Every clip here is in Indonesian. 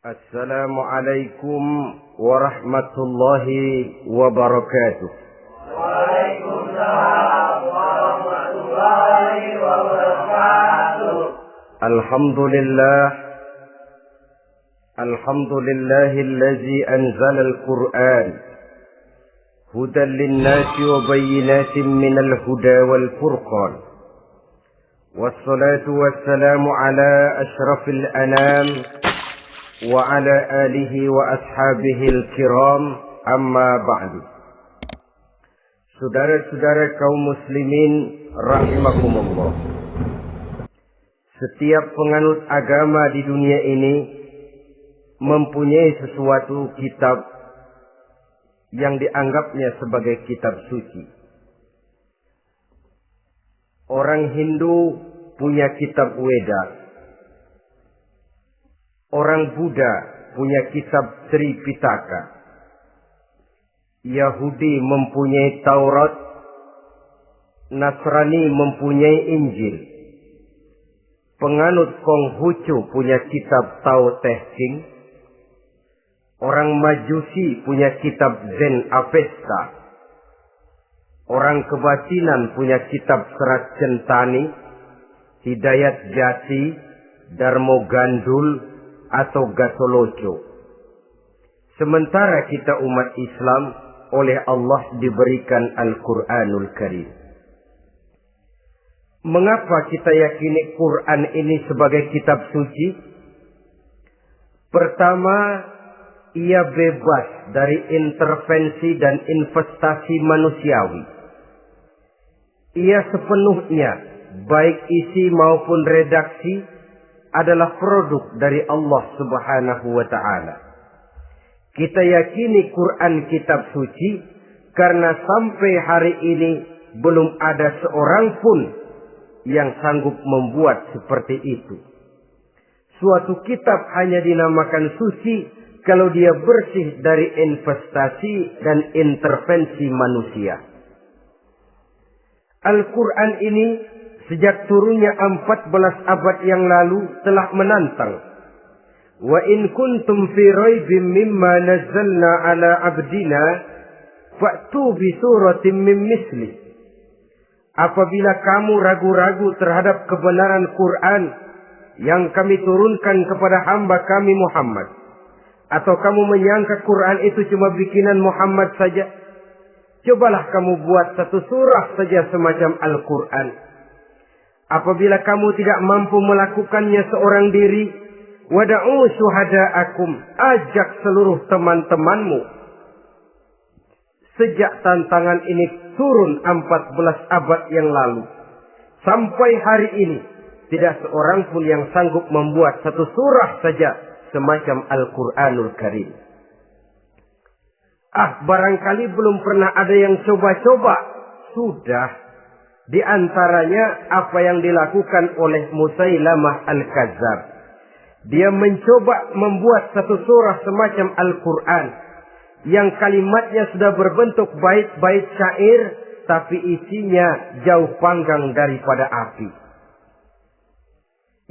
Assalamualaikum warahmatullahi wabarakatuh. Waalaikumsalam warahmatullahi wabarakatuh. Alhamdulillahi anzala al-Qur'an hudan linnasi wa bayyinatin minal huda wal furqan. Wassalatu wassalamu ala ashrafil anam wa ala alihi wa ashabihil kiram, amma ba'du. Saudara-saudara kaum muslimin rahimakumullah, setiap penganut agama di dunia ini mempunyai sesuatu kitab yang dianggapnya sebagai kitab suci. Orang Hindu punya kitab Weda. Orang Buddha punya kitab Tripitaka. Yahudi mempunyai Taurat. Nasrani mempunyai Injil. Penganut Konghucu punya kitab Tao Te Ching. Orang Majusi punya kitab Zen Avesta. Orang kebatinan punya kitab Serat Centani, Hidayat Jati, Darmo Gandul, atau Gatoloco. Sementara kita umat Islam oleh Allah diberikan Al-Quranul Karim. Mengapa kita yakini Quran ini sebagai kitab suci? Pertama, ia bebas dari intervensi dan investasi manusiawi. Ia sepenuhnya, baik isi maupun redaksi, adalah produk dari Allah Subhanahu wa ta'ala. Kita yakini Quran kitab suci karena sampai hari ini belum ada seorang pun yang sanggup membuat seperti itu. Suatu kitab hanya dinamakan suci kalau dia bersih dari investasi dan intervensi manusia. Al-Quran ini sejak turunnya 14 abad yang lalu telah menantang. Wa in kuntum fi raibim mimma nazzalna ala abdina fa'tu bi suratin min misli. Apabila kamu ragu-ragu terhadap kebenaran Quran yang kami turunkan kepada hamba kami Muhammad, atau kamu menyangka Quran itu cuma bikinan Muhammad saja, cobalah kamu buat satu surah saja semacam Al-Quran. Apabila kamu tidak mampu melakukannya seorang diri, wada'u syuhada'akum, ajak seluruh teman-temanmu. Sejak tantangan ini turun 14 abad yang lalu, sampai hari ini, tidak seorang pun yang sanggup membuat satu surah saja semacam Al-Quranul Karim. Barangkali belum pernah ada yang coba-coba. Sudah. Di antaranya apa yang dilakukan oleh Musailamah Al-Kadzab. Dia mencoba membuat satu surah semacam Al-Quran yang kalimatnya sudah berbentuk bait-bait syair, tapi isinya jauh panggang daripada api.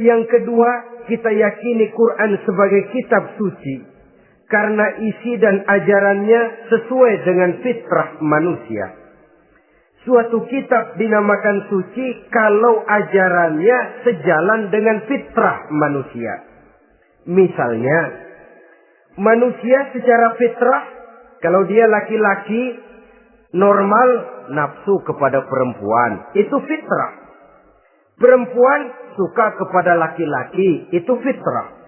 Yang kedua, kita yakini Quran sebagai kitab suci karena isi dan ajarannya sesuai dengan fitrah manusia. Suatu kitab dinamakan suci kalau ajarannya sejalan dengan fitrah manusia. Misalnya, manusia secara fitrah, kalau dia laki-laki, normal nafsu kepada perempuan, itu fitrah. Perempuan suka kepada laki-laki, itu fitrah.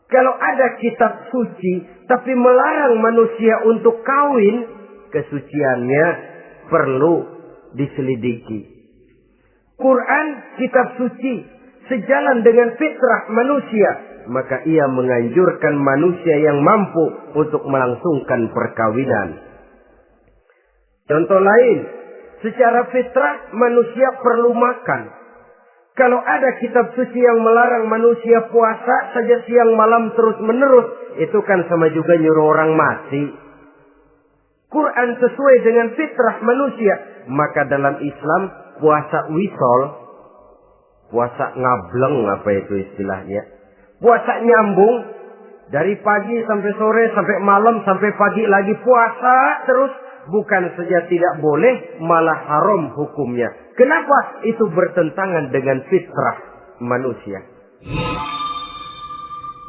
Kalau ada kitab suci, tapi melarang manusia untuk kawin, kesuciannya perlu diselidiki. Quran kitab suci sejalan dengan fitrah manusia, maka ia menganjurkan manusia yang mampu untuk melangsungkan perkawinan. Contoh lain, secara fitrah manusia perlu makan. Kalau ada kitab suci yang melarang manusia puasa saja siang malam terus menerus, itu kan sama juga nyuruh orang mati. Quran sesuai dengan fitrah manusia. Maka dalam Islam puasa wisol, puasa ngableng, apa itu istilahnya, puasa nyambung, Dari pagi sampai sore, sampai malam, sampai pagi lagi puasa terus. Bukan saja tidak boleh, malah haram hukumnya. Kenapa? Itu bertentangan dengan fitrah manusia.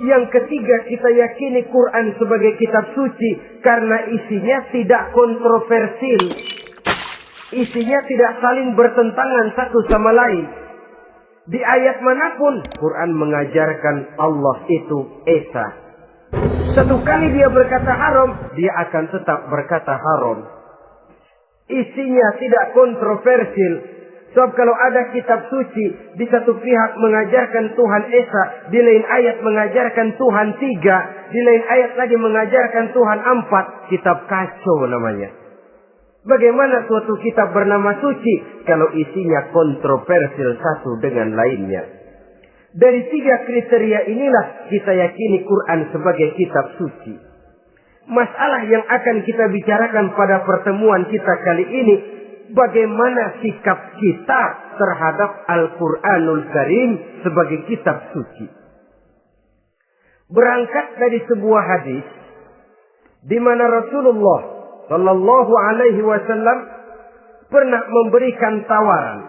Yang ketiga, kita yakini Quran sebagai kitab suci karena isinya tidak kontroversil. Isinya tidak saling bertentangan satu sama lain. Di ayat manapun, Quran mengajarkan Allah itu Esa. Satu kali dia berkata haram, dia akan tetap berkata haram. Isinya tidak kontroversil. Sebab kalau ada kitab suci, di satu pihak mengajarkan Tuhan Esa, di lain ayat mengajarkan Tuhan 3, di lain ayat lagi mengajarkan Tuhan 4, kitab kacau namanya. Bagaimana suatu kitab bernama suci kalau isinya kontroversil satu dengan lainnya? Dari 3 kriteria inilah kita yakini Quran sebagai kitab suci. Masalah yang akan kita bicarakan pada pertemuan kita kali ini, bagaimana sikap kita terhadap Al-Quranul Karim sebagai kitab suci. Berangkat dari sebuah hadis di mana Rasulullah Sallallahu Alaihi Wasallam pernah memberikan tawaran.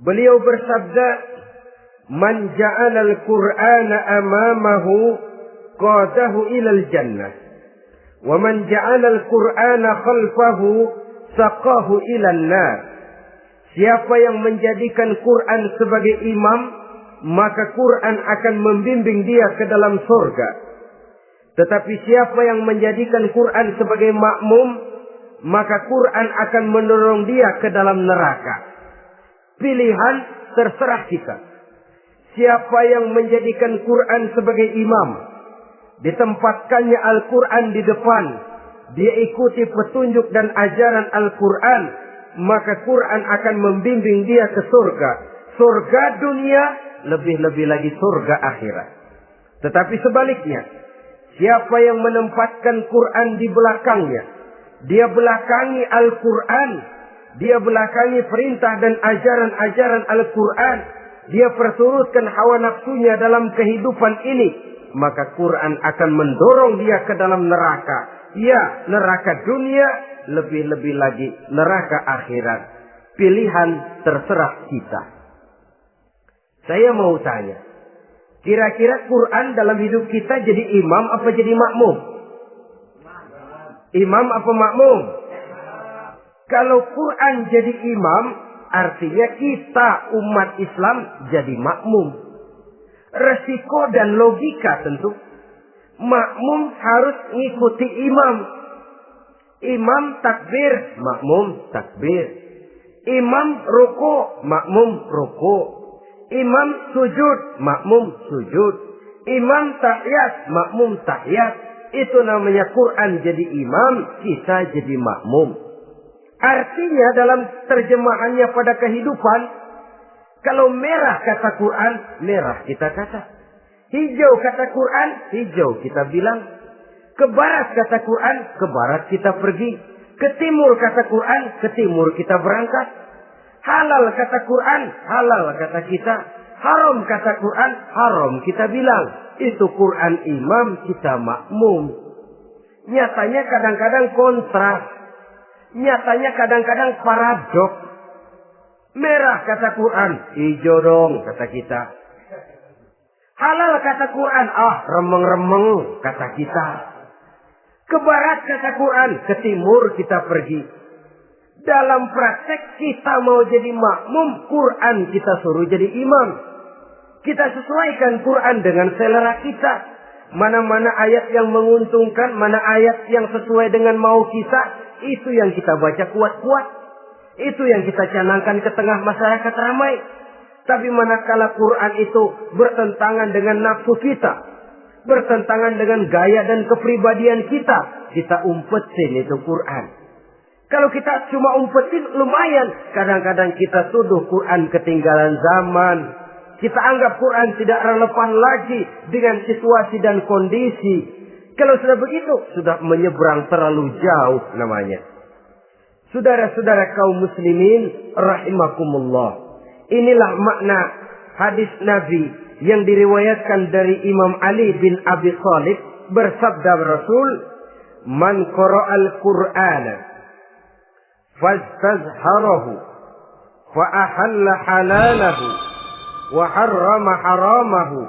Beliau bersabda, "Man ja'ala al-Qur'ana amamahu qadahu ilal jannah, wa man ja'ala al-Qur'ana khalfahu saqahu ilan nar." Siapa yang menjadikan Quran sebagai imam, maka Quran akan membimbing dia ke dalam surga. Tetapi siapa yang menjadikan Quran sebagai makmum, maka Quran akan mendorong dia ke dalam neraka. Pilihan terserah kita. Siapa yang menjadikan Quran sebagai imam, ditempatkannya Al-Quran di depan, dia ikuti petunjuk dan ajaran Al-Quran, maka Quran akan membimbing dia ke surga. Surga dunia, lebih-lebih lagi surga akhirat. Tetapi sebaliknya, siapa yang menempatkan Quran di belakangnya, dia belakangi Al-Quran, dia belakangi perintah dan ajaran-ajaran Al-Quran, dia perturutkan hawa nafsunya dalam kehidupan ini, maka Quran akan mendorong dia ke dalam neraka. Ya, neraka dunia, lebih-lebih lagi neraka akhirat. Pilihan terserah kita. Saya mau tanya, kira-kira Quran dalam hidup kita jadi imam apa jadi makmum? Imam apa makmum? Kalau Quran jadi imam, artinya kita umat Islam jadi makmum. Resiko dan logika tentu. Makmum harus ngikuti imam. Imam takbir, makmum takbir. Imam ruku, makmum ruku. Imam sujud, makmum sujud. Imam tahiyat, makmum tahiyat. Itu namanya Quran jadi imam, kita jadi makmum. Artinya dalam terjemahannya pada kehidupan, kalau merah kata Quran, merah kita kata. Hijau kata Quran, hijau kita bilang. Ke barat kata Quran, ke barat kita pergi. Ke timur kata Quran, ke timur kita berangkat. Halal kata Quran, halal kata kita. Haram kata Quran, haram kita bilang. Itu Quran imam, kita makmum. Nyatanya kadang-kadang kontras. Nyatanya kadang-kadang paradok. Merah kata Quran, hijau dong kata kita. Halal kata Quran, remeng-remeng kata kita. Ke barat kata Quran, ke timur kita pergi. Dalam praktek kita mau jadi makmum, Quran kita suruh jadi imam. Kita sesuaikan Quran dengan selera kita. Mana-mana ayat yang menguntungkan, mana ayat yang sesuai dengan mau kita, itu yang kita baca kuat-kuat. Itu yang kita canangkan ke tengah masyarakat ramai. Tapi manakala Quran itu bertentangan dengan nafsu kita, bertentangan dengan gaya dan kepribadian kita, kita umpetin itu Quran. Kalau kita cuma umpetin lumayan, kadang-kadang kita tuduh Quran ketinggalan zaman. Kita anggap Quran tidak relevan lagi dengan situasi dan kondisi. Kalau sudah begitu, sudah menyeberang terlalu jauh namanya. Saudara-saudara kaum muslimin rahimakumullah. Inilah makna hadis Nabi yang diriwayatkan dari Imam Ali bin Abi Thalib, bersabda Rasul, "Man qara'al Qur'ana fastazharahu fa ahalla halalahu wa harrama haramahu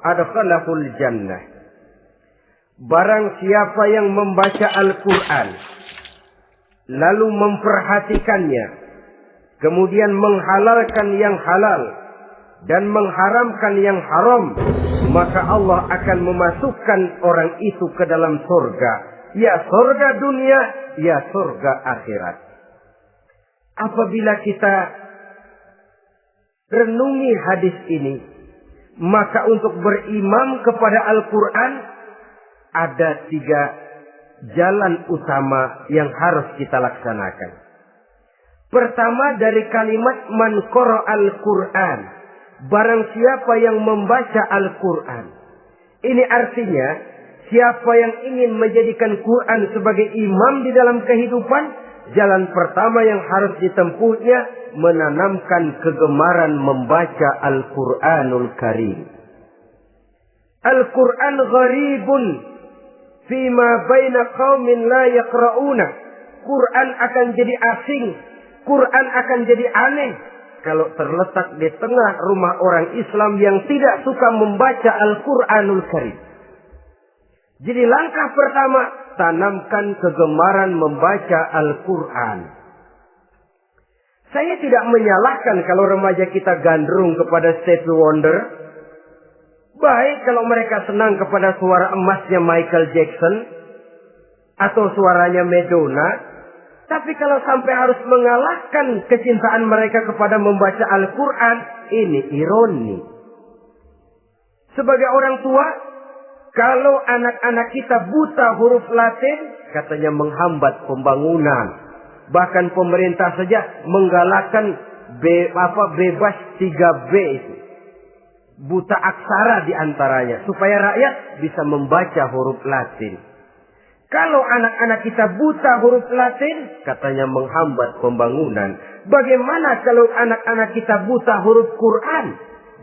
adkhalahul jannah." Barang siapa yang membaca Al-Quran lalu memperhatikannya, kemudian menghalalkan yang halal dan mengharamkan yang haram, maka Allah akan memasukkan orang itu ke dalam surga. Ya surga dunia, ya surga akhirat. Apabila kita renungi hadis ini, maka untuk berimam kepada Al-Quran ada 3 jalan utama yang harus kita laksanakan. Pertama, dari kalimat man qara'al Qur'an, barang siapa yang membaca Al-Quran. Ini artinya siapa yang ingin menjadikan Quran sebagai imam di dalam kehidupan, jalan pertama yang harus ditempuhnya menanamkan kegemaran membaca Al-Quranul Karim. Al-Quran gharibun fima baina qaumin la yaqra'una. Quran akan jadi asing, Quran akan jadi aneh kalau terletak di tengah rumah orang Islam yang tidak suka membaca Al-Quranul Karim. Jadi langkah pertama, tanamkan kegemaran membaca Al-Quran. Saya tidak menyalahkan kalau remaja kita gandrung kepada Stevie Wonder. Baik kalau mereka senang kepada suara emasnya Michael Jackson atau suaranya Madonna. Tapi kalau sampai harus mengalahkan kecintaan mereka kepada membaca Al-Quran, ini ironi. Sebagai orang tua, kalau anak-anak kita buta huruf Latin, katanya menghambat pembangunan. Bahkan pemerintah saja menggalakkan bebas 3B itu. Buta aksara diantaranya, supaya rakyat bisa membaca huruf Latin. Kalau anak-anak kita buta huruf Latin, katanya menghambat pembangunan. Bagaimana kalau anak-anak kita buta huruf Quran?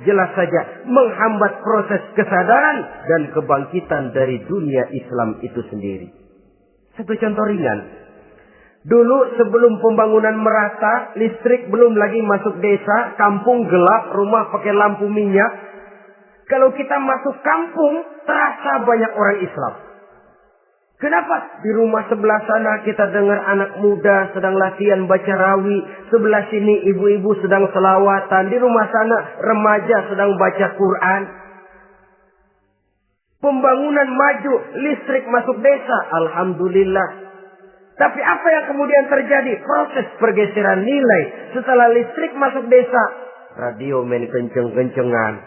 Jelas saja menghambat proses kesadaran dan kebangkitan dari dunia Islam itu sendiri. Satu contoh ringan. Dulu sebelum pembangunan merata, listrik belum lagi masuk desa, kampung gelap, rumah pakai lampu minyak. Kalau kita masuk kampung, terasa banyak orang Islam. Kenapa? Di rumah sebelah sana kita dengar anak muda sedang latihan baca rawi. Sebelah sini ibu-ibu sedang selawatan. Di rumah sana remaja sedang baca Quran. Pembangunan maju, listrik masuk desa. Alhamdulillah. Tapi apa yang kemudian terjadi? Proses pergeseran nilai. Setelah listrik masuk desa, radio main kenceng-kencengan.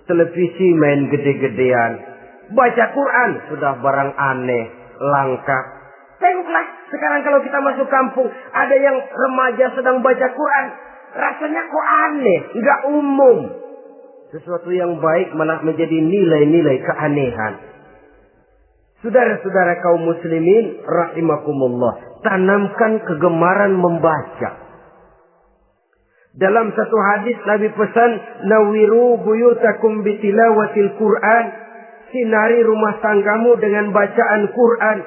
Televisi main gede-gedean. Baca Quran sudah barang aneh, langka. Tengoklah sekarang kalau kita masuk kampung, ada yang remaja sedang baca Quran. Rasanya kok aneh, nggak umum. Sesuatu yang baik malah menjadi nilai-nilai keanehan. Saudara-saudara kaum muslimin rahimakumullah, tanamkan kegemaran membaca. Dalam satu hadis Nabi pesan, nawiru buyutakum bitilawatil Quran. Sinari rumah tanggamu dengan bacaan Quran.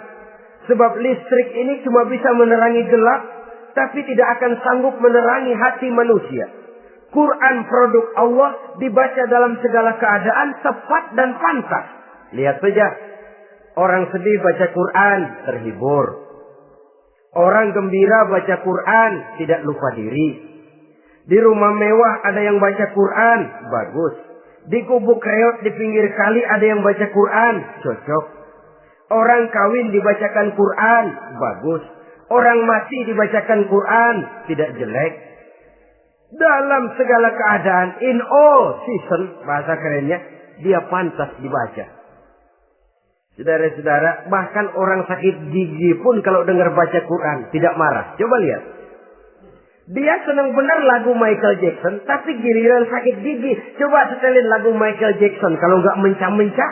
Sebab listrik ini cuma bisa menerangi gelap, tapi tidak akan sanggup menerangi hati manusia. Quran produk Allah dibaca dalam segala keadaan, tepat dan pantas. Lihat saja, orang sedih baca Quran, terhibur. Orang gembira baca Quran, tidak lupa diri. Di rumah mewah ada yang baca Quran, bagus. Di gubuk reot di pinggir kali ada yang baca Quran, cocok. Orang kawin dibacakan Quran, bagus. Orang mati dibacakan Quran, tidak jelek. Dalam segala keadaan, in all season, bahasa kerennya, dia pantas dibaca. Saudara-saudara, bahkan orang sakit gigi pun kalau dengar baca Quran, tidak marah. Coba lihat. Dia senang benar lagu Michael Jackson, tapi giliran sakit gigi, coba setelin lagu Michael Jackson. Kalau nggak mencah-mencah,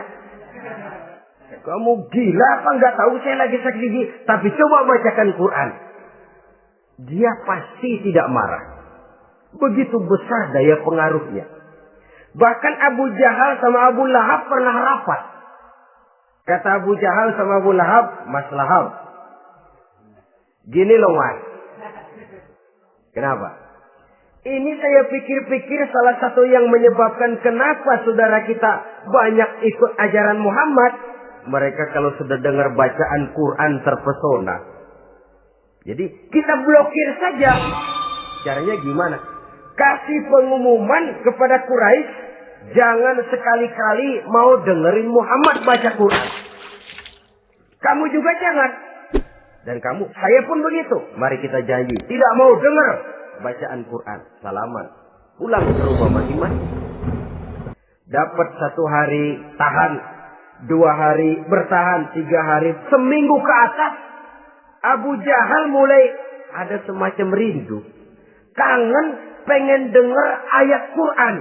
kamu gila apa nggak tahu saya lagi sakit gigi? Tapi coba bacakan Quran, dia pasti tidak marah. Begitu besar daya pengaruhnya. Bahkan Abu Jahal sama Abu Lahab pernah rapat. Kata Abu Jahal sama Abu Lahab, Mas Lahab, gini loh Mas. Kenapa? Ini saya pikir-pikir salah satu yang menyebabkan kenapa saudara kita banyak ikut ajaran Muhammad. Mereka kalau sudah dengar bacaan Quran terpesona. Jadi kita blokir saja. Caranya gimana? Kasih pengumuman kepada Quraisy, jangan sekali-kali mau dengerin Muhammad baca Quran. Kamu juga jangan. Dan kamu, saya pun begitu. Mari kita janji, tidak mau dengar bacaan Quran. Salaman. Pulang ke rumah masing-masing. Dapat 1 hari tahan, 2 hari bertahan, 3 hari, seminggu ke atas. Abu Jahal mulai ada semacam rindu. Kangen pengen dengar ayat Quran.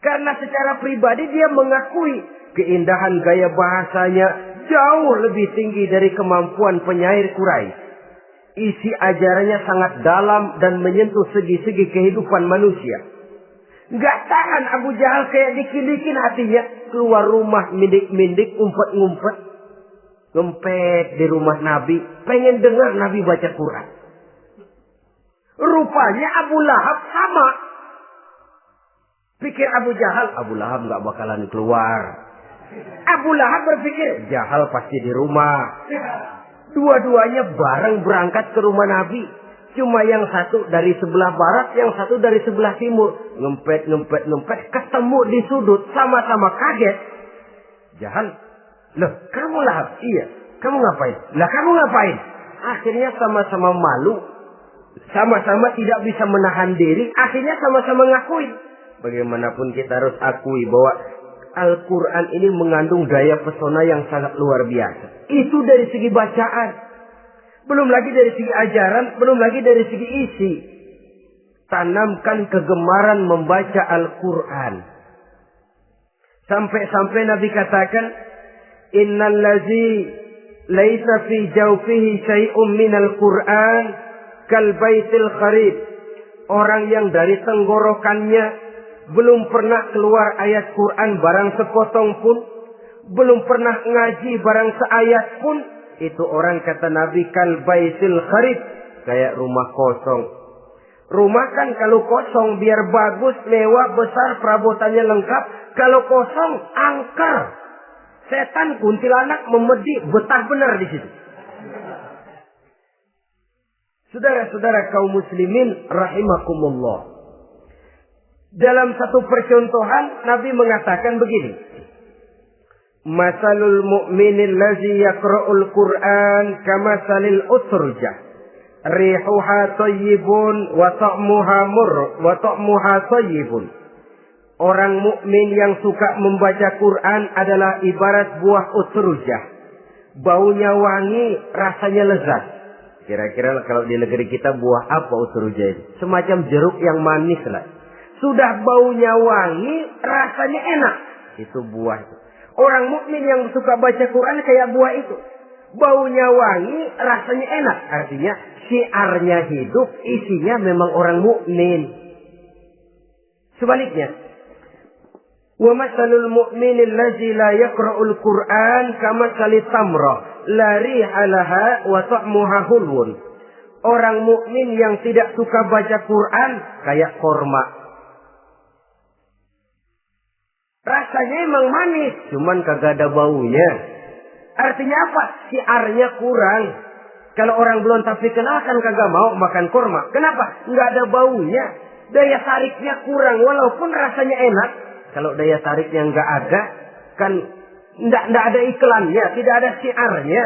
Karena secara pribadi dia mengakui keindahan gaya bahasanya jauh lebih tinggi dari kemampuan penyair Quraisy. Isi ajarannya sangat dalam dan menyentuh segi-segi kehidupan manusia. Gak tahan Abu Jahal kayak dikilikin hatinya. Keluar rumah mindik-mindik, umpet-ngumpet. Ngempet di rumah Nabi. Pengen dengar Nabi baca Quran. Rupanya Abu Lahab sama. Pikir Abu Jahal, Abu Lahab gak bakalan keluar. Abu Lahab berpikir, Jahal pasti di rumah. Dua-duanya bareng berangkat ke rumah Nabi. Cuma yang satu dari sebelah barat, yang satu dari sebelah timur. Ngempet, ketemu di sudut, sama-sama kaget. Jahal, loh kamu Lahab? Iya, kamu ngapain? Lah kamu ngapain? Akhirnya sama-sama malu. Sama-sama tidak bisa menahan diri. Akhirnya sama-sama ngakuin. Bagaimanapun kita harus akui bahwa Al-Quran ini mengandung daya pesona yang sangat luar biasa. Itu dari segi bacaan. Belum lagi dari segi ajaran. Belum lagi dari segi isi. Tanamkan kegemaran membaca Al-Quran. Sampai-sampai Nabi katakan, Innal ladzi laisa fi jawfihi syai'un minal Quran kal baitil kharib. Orang yang dari tenggorokannya belum pernah keluar ayat Quran barang sepotong pun, belum pernah ngaji barang seayat pun, itu orang kata Nabi kal baitil kharib, kayak rumah kosong. Rumah kan kalau kosong biar bagus, mewah, besar, perabotannya lengkap. Kalau kosong, angker. Setan kuntilanak memedi, betah benar di situ. Saudara-saudara kaum muslimin rahimakumullah. Dalam satu percontohan Nabi mengatakan begini. Masalul mu'minil ladzi yaqra'ul Qur'an kamasalil utrujah. Rihuha thayyibun wa ta'muha murr wa ta'muha thayyibun. Orang mukmin yang suka membaca Quran adalah ibarat buah utrujah. Baunya wangi, rasanya lezat. Kira-kira kalau di negeri kita buah apa utrujah itu? Semacam jeruk yang manis lah. Sudah baunya wangi, rasanya enak. Itu buah itu. Orang mukmin yang suka baca Quran kayak buah itu. Baunya wangi, rasanya enak. Artinya syiarnya hidup, isinya memang orang mukmin. Sebaliknya, wa masalul mu'minil ladzi la yaqra'ul Qur'an kamasalit tamrah la riha laha wa ta'muha hulwun. Orang mukmin yang tidak suka baca Quran kayak korma. Rasanya emang manis, cuman kagak ada baunya. Artinya apa? Syiarnya kurang. Kalau orang belum tapi kenalkan kagak mau makan korma. Kenapa? Nggak ada baunya. Daya tariknya kurang, walaupun rasanya enak. Kalau daya tariknya nggak ada, kan nggak ada iklannya, tidak ada syiarnya.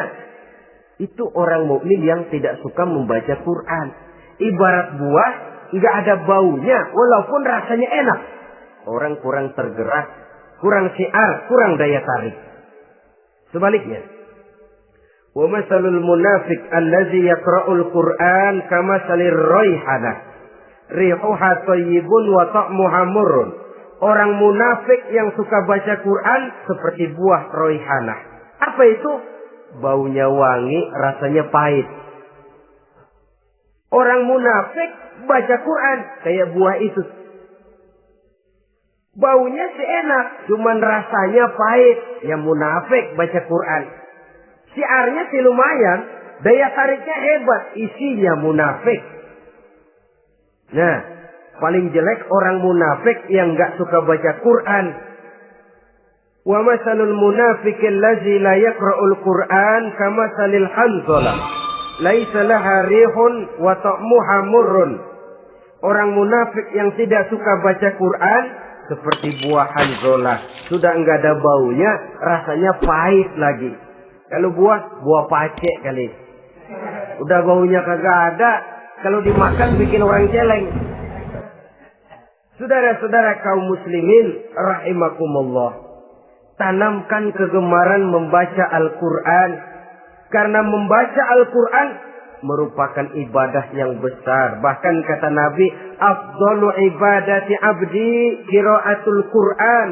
Itu orang mukmin yang tidak suka membaca Quran. Ibarat buah, nggak ada baunya, walaupun rasanya enak. Orang kurang tergerak. Kurang syiar, kurang daya tarik. Sebaliknya, wa masalul munafiq allazi yaqra'ul Qur'an kamasalir raihanah rihuha thayyibun wa ta'muha murrun. Orang munafik yang suka baca Quran seperti buah raihanah. Apa itu? Baunya wangi, rasanya pahit. Orang munafik baca Quran kayak buah itu. Baunya sih enak, cuman rasanya pahit. Ya munafik baca Quran. Siarnya sih lumayan, daya tariknya hebat, isinya munafik. Nah, paling jelek orang munafik yang gak suka baca Quran. Wa masalul munafiqil ladzi la yaqra'ul Qur'an kamasalil hanzalah laisa laha rihun wa ta'muha murrun. Orang munafik yang tidak suka baca Quran seperti buah hanzalah, sudah enggak ada baunya, rasanya pahit lagi. Kalau buah pacek kali. Udah baunya kagak ada, kalau dimakan bikin orang celeng. Saudara-saudara kaum muslimin rahimakumullah, tanamkan kegemaran membaca Al-Quran. Karena membaca Al-Quran merupakan ibadah yang besar. Bahkan kata Nabi, afdalu ibadati abdi qiraatul Quran.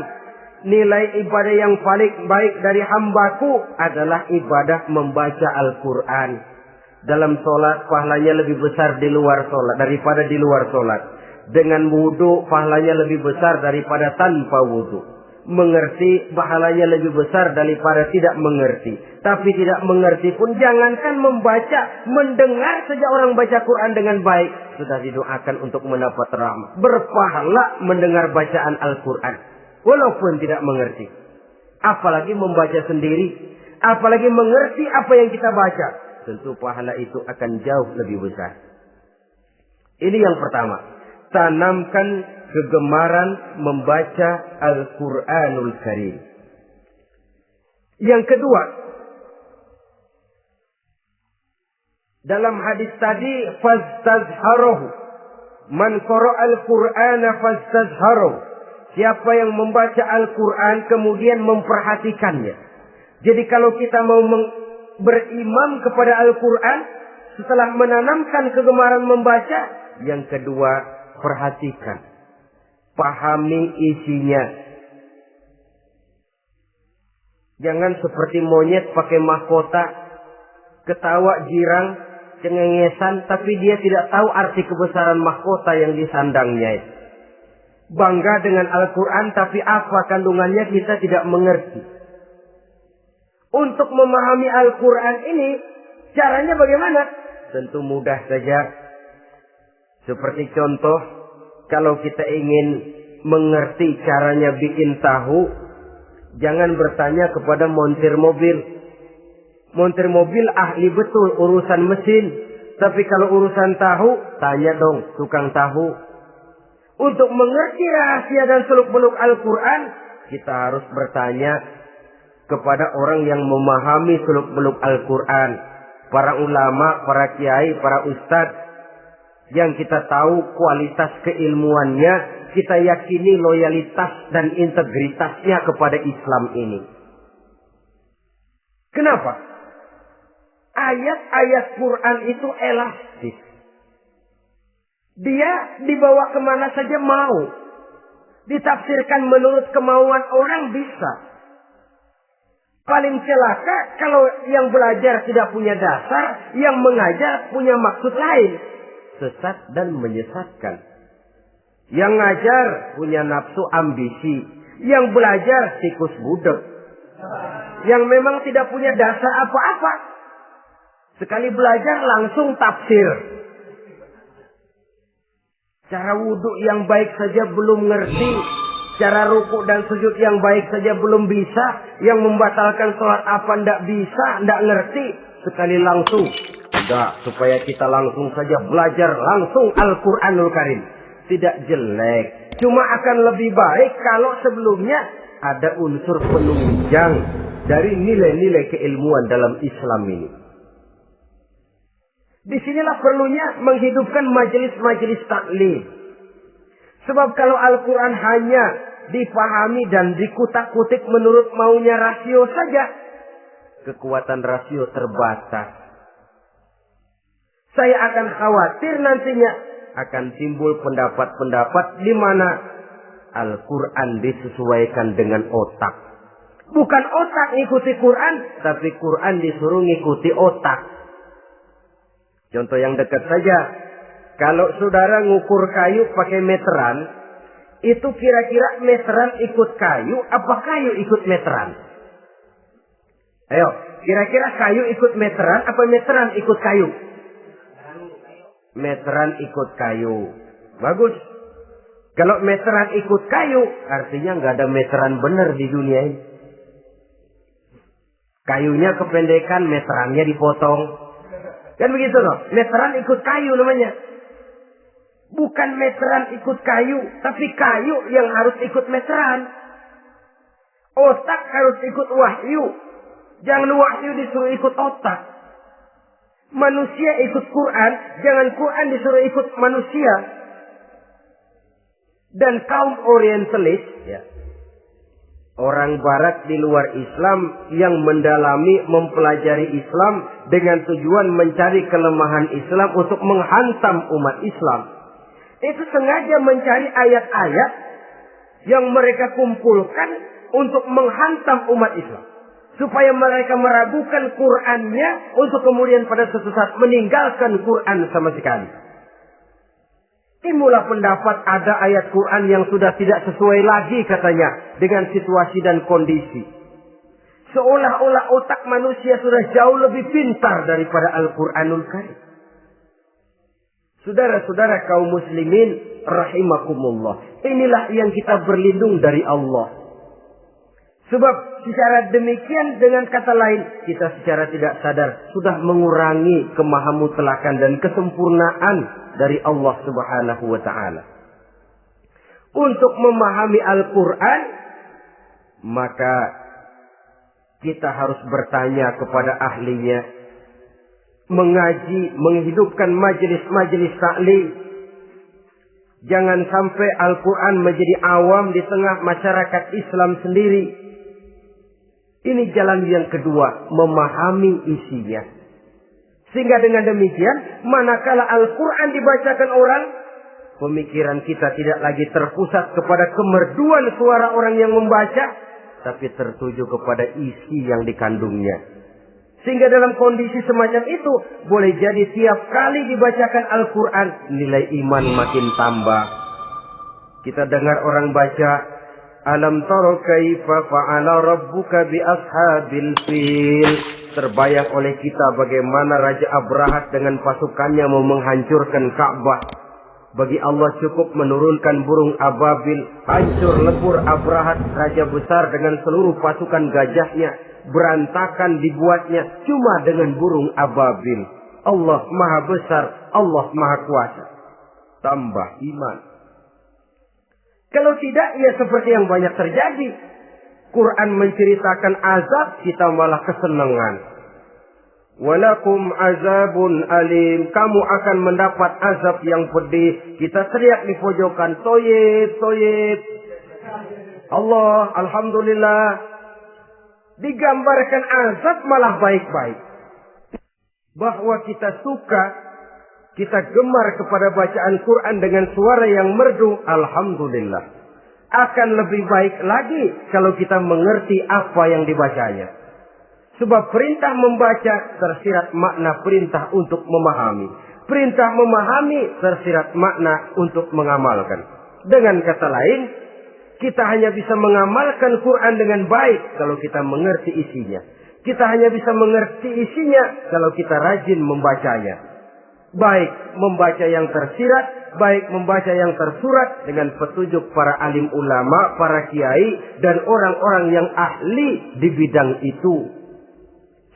Nilai ibadah yang paling baik dari hambaku adalah ibadah membaca Al-Quran. Dalam sholat pahalanya lebih besar di luar sholat daripada di luar sholat. Dengan wudu pahalanya lebih besar daripada tanpa wudu. Mengerti pahalanya lebih besar daripada tidak mengerti. Tapi tidak mengerti pun jangankan membaca, mendengar saja orang baca Quran dengan baik sudah didoakan untuk mendapat rahmat. Berpahala mendengar bacaan Al-Quran walaupun tidak mengerti. Apalagi membaca sendiri, apalagi mengerti apa yang kita baca, tentu pahala itu akan jauh lebih besar. Ini yang pertama, tanamkan kegemaran membaca Al-Quranul Karim. Yang kedua, dalam hadis tadi, fastazharuhu, man qara'al Qur'ana fastazharuhu. Siapa yang membaca Al-Quran kemudian memperhatikannya. Jadi kalau kita mau berimam kepada Al-Quran, setelah menanamkan kegemaran membaca, yang kedua, perhatikan. Pahami isinya. Jangan seperti monyet pakai mahkota, ketawa girang, cengengesan, tapi dia tidak tahu arti kebesaran mahkota yang disandangnya itu. Bangga dengan Al-Quran, tapi apa kandungannya kita tidak mengerti. Untuk memahami Al-Quran ini, caranya bagaimana? Tentu mudah saja. Seperti contoh, kalau kita ingin mengerti caranya bikin tahu, jangan bertanya kepada montir mobil. Montir mobil ahli betul urusan mesin. Tapi kalau urusan tahu, tanya dong tukang tahu. Untuk mengerti rahasia dan seluk-beluk Al-Quran, kita harus bertanya kepada orang yang memahami seluk-beluk Al-Quran. Para ulama, para kiai, para ustadz, yang kita tahu kualitas keilmuannya, kita yakini loyalitas dan integritasnya kepada Islam ini. Kenapa? Ayat-ayat Quran itu elastis. Dia dibawa kemana saja mau. Ditafsirkan menurut kemauan orang bisa. Paling celaka kalau yang belajar tidak punya dasar, yang mengajar punya maksud lain. Sesat dan menyesatkan. Yang ngajar punya nafsu ambisi. Yang belajar tikus budek. Yang memang tidak punya dasar apa-apa. Sekali belajar langsung tafsir. Cara wudhu yang baik saja belum ngerti. Cara ruku dan sujud yang baik saja belum bisa. Yang membatalkan sholat apa ndak bisa, ndak ngerti. Sekali langsung. Enggak, supaya kita langsung saja belajar langsung Al-Quranul Karim. Tidak jelek. Cuma akan lebih baik kalau sebelumnya ada unsur penunjang dari nilai-nilai keilmuan dalam Islam ini. Disinilah perlunya menghidupkan majelis-majelis taklim. Sebab kalau Al-Quran hanya dipahami dan dikutak-kutik menurut maunya rasio saja, kekuatan rasio terbatas. Saya akan khawatir nantinya akan timbul pendapat-pendapat di mana Al-Quran disesuaikan dengan otak. Bukan otak ngikuti Quran, tapi Quran disuruh ngikuti otak. Contoh yang dekat saja. Kalau saudara ngukur kayu pakai meteran, itu kira-kira meteran ikut kayu, apa kayu ikut meteran? Ayo, kira-kira kayu ikut meteran, apa meteran ikut kayu? Meteran ikut kayu. Bagus. Kalau meteran ikut kayu, artinya nggak ada meteran benar di dunia ini. Kayunya kependekan, meterannya dipotong. Kan begitu loh. Meteran ikut kayu namanya. Bukan meteran ikut kayu, tapi kayu yang harus ikut meteran. Otak harus ikut wahyu. Jangan wahyu disuruh ikut otak. Manusia ikut Quran, jangan Quran disuruh ikut manusia. Dan kaum orientalis, ya, orang barat di luar Islam yang mendalami, mempelajari Islam dengan tujuan mencari kelemahan Islam untuk menghantam umat Islam. Itu sengaja mencari ayat-ayat yang mereka kumpulkan untuk menghantam umat Islam. Supaya mereka meragukan Qur'annya untuk kemudian pada suatu saat meninggalkan Qur'an sama sekali. Timbullah pendapat ada ayat Quran yang sudah tidak sesuai lagi katanya dengan situasi dan kondisi. Seolah-olah otak manusia sudah jauh lebih pintar daripada Al-Quranul Karim. Saudara-saudara kaum muslimin rahimakumullah. Inilah yang kita berlindung dari Allah. Sebab secara demikian dengan kata lain kita secara tidak sadar sudah mengurangi kemahamutlakan dan kesempurnaan dari Allah Subhanahu wa ta'ala. Untuk memahami Al-Quran, maka kita harus bertanya kepada ahlinya, mengaji, menghidupkan majelis-majelis taklim. Jangan sampai Al-Quran menjadi awam di tengah masyarakat Islam sendiri. Ini jalan yang kedua, memahami isinya. Sehingga dengan demikian, manakala Al-Quran dibacakan orang, pemikiran kita tidak lagi terpusat kepada kemerduan suara orang yang membaca, tapi tertuju kepada isi yang dikandungnya. Sehingga dalam kondisi semacam itu, boleh jadi tiap kali dibacakan Al-Quran, nilai iman makin tambah. Kita dengar orang baca, Alam taro kaifa fa'ala rabbuka bi ashabil fil. Terbayang oleh kita bagaimana Raja Abrahat dengan pasukannya mau menghancurkan Ka'bah. Bagi Allah cukup menurunkan burung ababil, hancur lebur Abrahat, raja besar dengan seluruh pasukan gajahnya, berantakan dibuatnya cuma dengan burung ababil. Allah Maha Besar, Allah Maha Kuasa. Tambah iman. Kalau tidak, ya seperti yang banyak terjadi. Quran menceritakan azab, kita malah kesenangan. Walakum azabun alim. Kamu akan mendapat azab yang pedih. Kita teriak di pojokan, toyib, toyib. Allah, alhamdulillah. Digambarkan azab malah baik-baik. Bahwa kita suka, kita gemar kepada bacaan Quran dengan suara yang merdu, alhamdulillah. Akan lebih baik lagi kalau kita mengerti apa yang dibacanya. Sebab perintah membaca tersirat makna perintah untuk memahami. Perintah memahami tersirat makna untuk mengamalkan. Dengan kata lain, kita hanya bisa mengamalkan Quran dengan baik kalau kita mengerti isinya. Kita hanya bisa mengerti isinya kalau kita rajin membacanya. Baik membaca yang tersirat, baik membaca yang tersurat dengan petunjuk para alim ulama, para kiai, dan orang-orang yang ahli di bidang itu.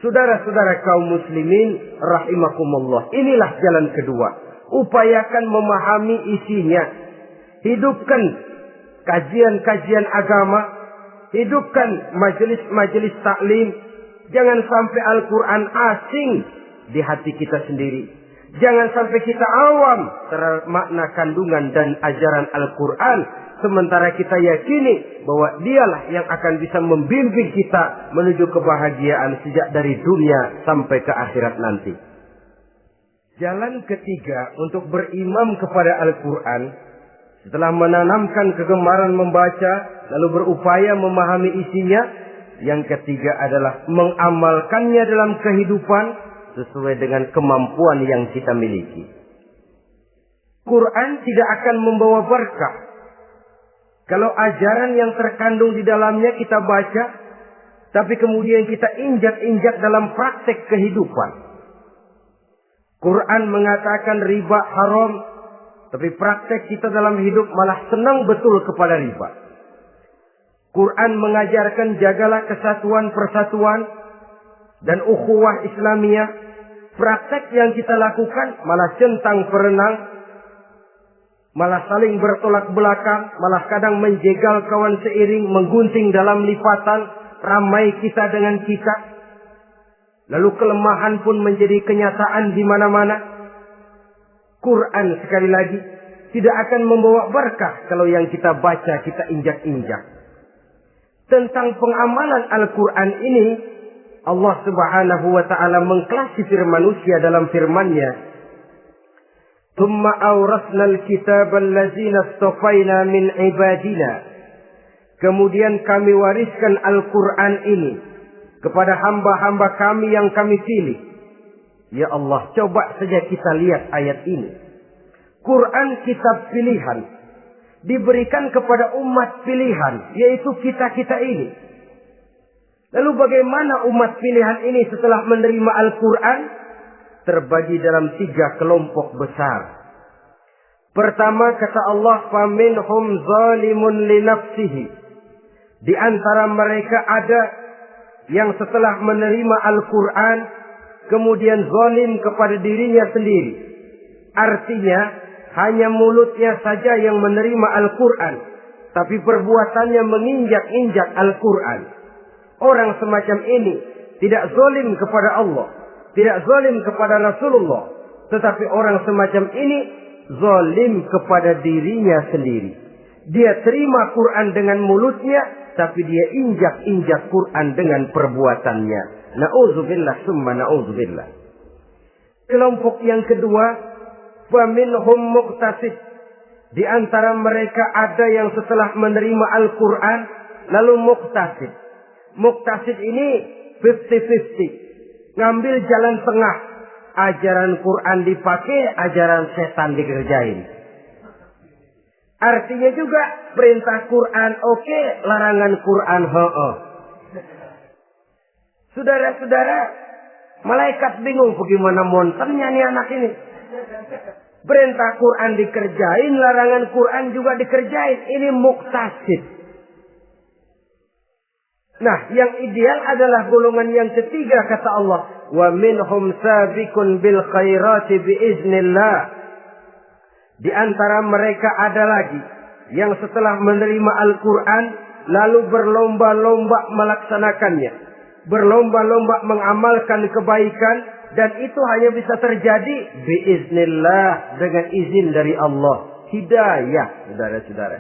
Saudara-saudara kaum muslimin rahimakumullah, inilah jalan kedua. Upayakan memahami isinya. Hidupkan kajian-kajian agama, hidupkan majelis-majelis taklim. Jangan sampai Al-Quran asing di hati kita sendiri. Jangan sampai kita awam terhadap makna kandungan dan ajaran Al-Quran. Sementara kita yakini bahwa dialah yang akan bisa membimbing kita menuju kebahagiaan sejak dari dunia sampai ke akhirat nanti. Jalan ketiga untuk berimam kepada Al-Quran, setelah menanamkan kegemaran membaca, lalu berupaya memahami isinya, yang ketiga adalah mengamalkannya dalam kehidupan, sesuai dengan kemampuan yang kita miliki. Quran tidak akan membawa berkah Kalau ajaran yang terkandung di dalamnya kita baca, tapi kemudian kita injak-injak dalam praktek kehidupan. Quran mengatakan riba haram, tapi praktek kita dalam hidup malah senang betul kepada riba. Quran mengajarkan jagalah kesatuan persatuan dan ukhuwah Islamiyah. Praktek yang kita lakukan malah centang perenang, malah saling bertolak belakang, malah kadang menjegal kawan seiring, menggunting dalam lipatan, ramai kita dengan kita. Lalu kelemahan pun menjadi kenyataan di mana-mana. Quran sekali lagi tidak akan membawa berkah kalau yang kita baca kita injak-injak. Tentang pengamalan Al-Quran ini, Allah Subhanahu wa ta'ala mengklasifikasi manusia dalam firman-Nya. Tsumma awrasna al-kitaba allazina istafaina min ibadina. Kemudian kami wariskan Al-Quran ini kepada hamba-hamba kami yang kami pilih. Ya Allah, coba saja kita lihat ayat ini. Quran kitab pilihan, diberikan kepada umat pilihan, yaitu kita-kita ini. Lalu bagaimana umat pilihan ini setelah menerima Al-Quran? Terbagi dalam 3 kelompok besar. Pertama kata Allah, فَمِنْهُمْ ظَالِمٌ لِنَفْسِهِ. Di antara mereka ada yang setelah menerima Al-Quran, kemudian zalim kepada dirinya sendiri. Artinya, hanya mulutnya saja yang menerima Al-Quran, tapi perbuatannya menginjak-injak Al-Quran. Orang semacam ini tidak zalim kepada Allah, tidak zalim kepada Rasulullah, tetapi orang semacam ini zalim kepada dirinya sendiri. Dia terima Quran dengan mulutnya, tapi dia injak-injak Quran dengan perbuatannya. Na'udzubillah summa na'udzubillah. Kelompok yang kedua, faminhum muqtasid. Di antara mereka ada yang setelah menerima Al-Quran lalu muqtasid. Muqtasid ini 50-50. Ngambil jalan tengah. Ajaran Quran dipakai, ajaran setan dikerjain. Artinya juga perintah Quran oke, larangan Quran ho-oh. Saudara-saudara, malaikat bingung bagaimana monternya nih anak ini. Perintah Quran dikerjain, larangan Quran juga dikerjain. Ini muqtasid. Nah, yang ideal adalah golongan yang ketiga kata Allah, wa minhum sabiqun bil khairati biiznillah. Di antara mereka ada lagi yang setelah menerima Al-Quran lalu berlomba-lomba melaksanakannya, berlomba-lomba mengamalkan kebaikan, dan itu hanya bisa terjadi biiznillah, dengan izin dari Allah. Hidayah, saudara-saudara.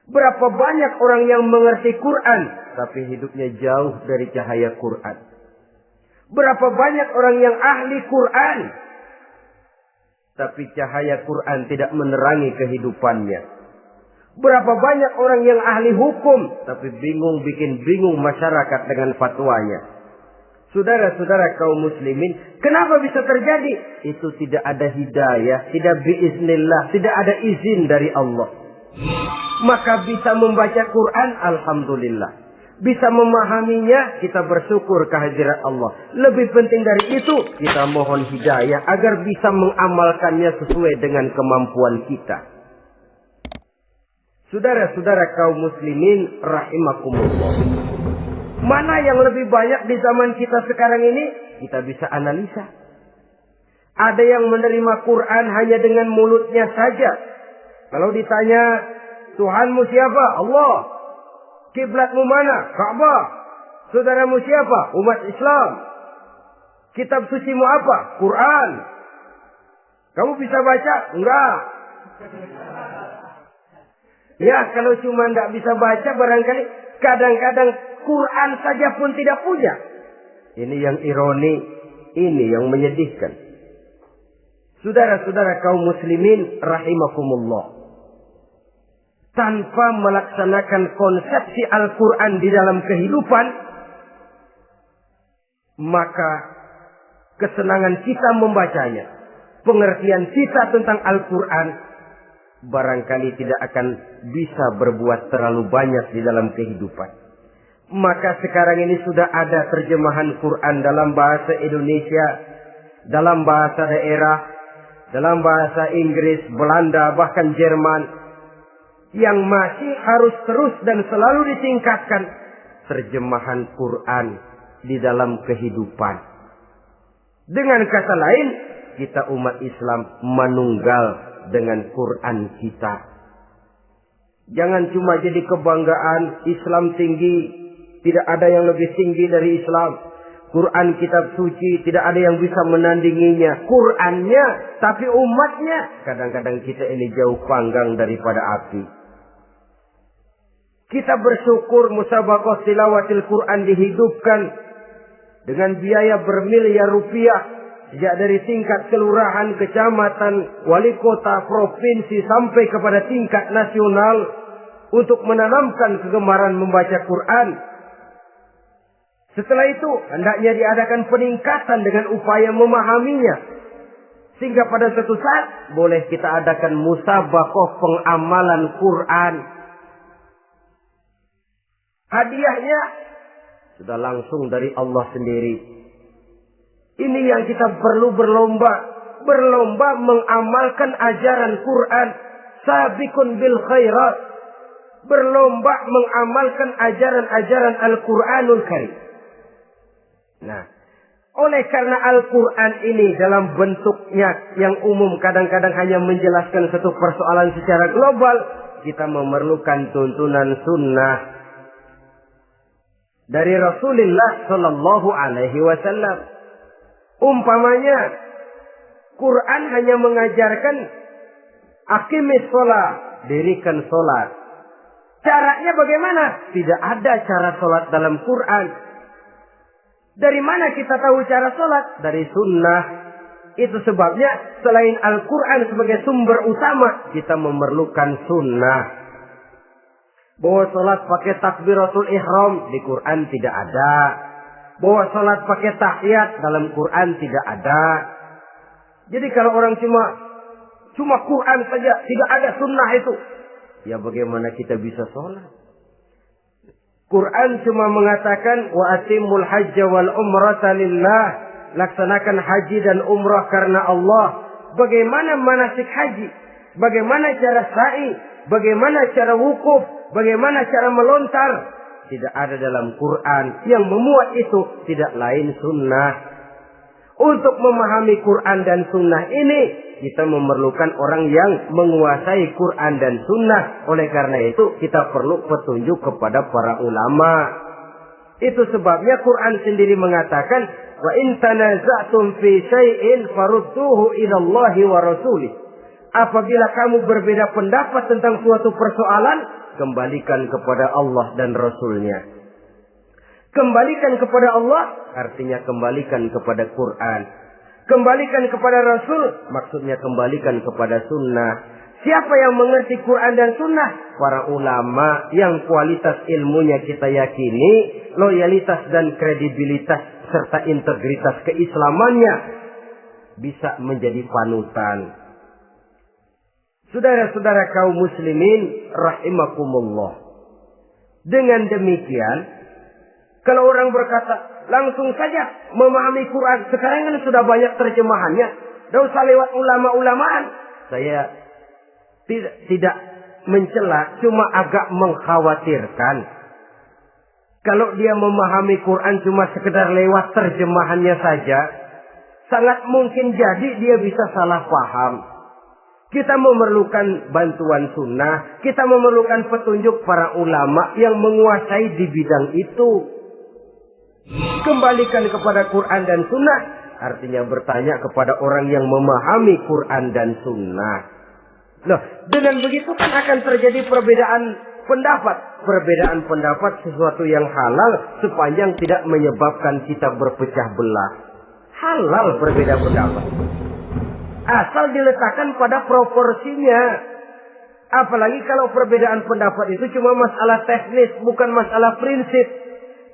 Berapa banyak orang yang mengerti Quran, tapi hidupnya jauh dari cahaya Quran. Berapa banyak orang yang ahli Quran, tapi cahaya Quran tidak menerangi kehidupannya. Berapa banyak orang yang ahli hukum, tapi bikin bingung masyarakat dengan fatwanya. Saudara-saudara kaum muslimin, kenapa bisa terjadi? Itu tidak ada hidayah, tidak biiznillah, tidak ada izin dari Allah. Maka bisa membaca Quran, alhamdulillah. Bisa memahaminya, kita bersyukur kehadirat Allah. Lebih penting dari itu, kita mohon hidayah agar bisa mengamalkannya sesuai dengan kemampuan kita. Saudara-saudara kaum muslimin rahimakumullah. Mana yang lebih banyak di zaman kita sekarang ini? Kita bisa analisa. Ada yang menerima Quran hanya dengan mulutnya saja. Kalau ditanya, Tuhanmu siapa? Allah. Kiblatmu mana? Ka'bah. Saudaramu siapa? Umat Islam. Kitab sucimu apa? Quran. Kamu bisa baca? Enggak. Ya, kalau cuma enggak bisa baca, barangkali kadang-kadang Quran saja pun tidak punya. Ini yang ironi, ini yang menyedihkan. Saudara-saudara kaum muslimin rahimakumullah. Tanpa melaksanakan konsepsi Al-Quran di dalam kehidupan, maka kesenangan kita membacanya, pengertian kita tentang Al-Quran barangkali tidak akan bisa berbuat terlalu banyak di dalam kehidupan. Maka sekarang ini sudah ada terjemahan Quran dalam bahasa Indonesia, dalam bahasa daerah, dalam bahasa Inggris, Belanda, bahkan Jerman, yang masih harus terus dan selalu ditingkatkan terjemahan Quran di dalam kehidupan. Dengan kata lain, kita umat Islam menunggal dengan Quran kita. Jangan cuma jadi kebanggaan Islam tinggi, tidak ada yang lebih tinggi dari Islam. Quran kitab suci, tidak ada yang bisa menandinginya. Qurannya, tapi umatnya, kadang-kadang kita ini jauh panggang daripada api. Kita bersyukur musabaqah tilawatil Quran dihidupkan dengan biaya bermiliar rupiah. Sejak dari tingkat kelurahan, kecamatan, wali kota, provinsi, sampai kepada tingkat nasional. Untuk menanamkan kegemaran membaca Quran. Setelah itu, hendaknya diadakan peningkatan dengan upaya memahaminya. Sehingga pada suatu saat, boleh kita adakan musabaqah pengamalan Quran. Hadiahnya sudah langsung dari Allah sendiri. Ini yang kita perlu berlomba. Berlomba mengamalkan ajaran Quran. Sabiqun bil khairat. Berlomba mengamalkan ajaran-ajaran Al-Quranul Karim. Nah, oleh karena Al-Quran ini dalam bentuknya yang umum kadang-kadang hanya menjelaskan satu persoalan secara global, kita memerlukan tuntunan sunnah dari Rasulullah Sallallahu Alaihi Wasallam. Umpamanya, Quran hanya mengajarkan aqimis sholat, dirikan sholat. Caranya bagaimana? Tidak ada cara sholat dalam Quran. Dari mana kita tahu cara sholat? Dari sunnah. Itu sebabnya selain Al-Quran sebagai sumber utama, kita memerlukan sunnah. Bahwa sholat pakai takbiratul ihram di Quran tidak ada. Bahwa sholat pakai tahiyat dalam Quran tidak ada. Jadi kalau orang cuma Quran saja, tidak ada sunnah itu, ya bagaimana kita bisa sholat? Quran cuma mengatakan wa atimul hajja wal umrata lillah, laksanakan haji dan umrah karena Allah. Bagaimana manasik haji? Bagaimana cara sa'i? Bagaimana cara wukuf? Bagaimana cara melontar? Tidak ada dalam Quran. Yang memuat itu tidak lain sunnah. Untuk memahami Quran dan sunnah ini, kita memerlukan orang yang menguasai Quran dan sunnah. Oleh karena itu kita perlu petunjuk kepada para ulama. Itu sebabnya Quran sendiri mengatakan, wa in tanaza'tum fi syai'in farudduhu ila Allahi wa rasulih. Apabila kamu berbeda pendapat tentang suatu persoalan, kembalikan kepada Allah dan Rasulnya. Kembalikan kepada Allah artinya kembalikan kepada Quran. Kembalikan kepada Rasul, maksudnya kembalikan kepada sunnah. Siapa yang mengerti Quran dan sunnah? Para ulama yang kualitas ilmunya kita yakini, loyalitas dan kredibilitas serta integritas keislamannya bisa menjadi panutan. Saudara-saudara kaum muslimin rahimakumullah. Dengan demikian, kalau orang berkata, langsung saja memahami Quran. Sekarang kan sudah banyak terjemahannya. Tidak usah lewat ulama-ulamaan. Saya tidak mencela, cuma agak mengkhawatirkan. Kalau dia memahami Quran cuma sekedar lewat terjemahannya saja, sangat mungkin jadi dia bisa salah paham. Kita memerlukan bantuan sunnah. Kita memerlukan petunjuk para ulama yang menguasai di bidang itu. Kembalikan kepada Quran dan sunnah artinya bertanya kepada orang yang memahami Quran dan sunnah. Loh, dengan begitu kan akan terjadi perbedaan pendapat. Perbedaan pendapat sesuatu yang halal sepanjang tidak menyebabkan kita berpecah belah. Halal berbeda pendapat, asal diletakkan pada proporsinya. Apalagi kalau perbedaan pendapat itu cuma masalah teknis, bukan masalah prinsip.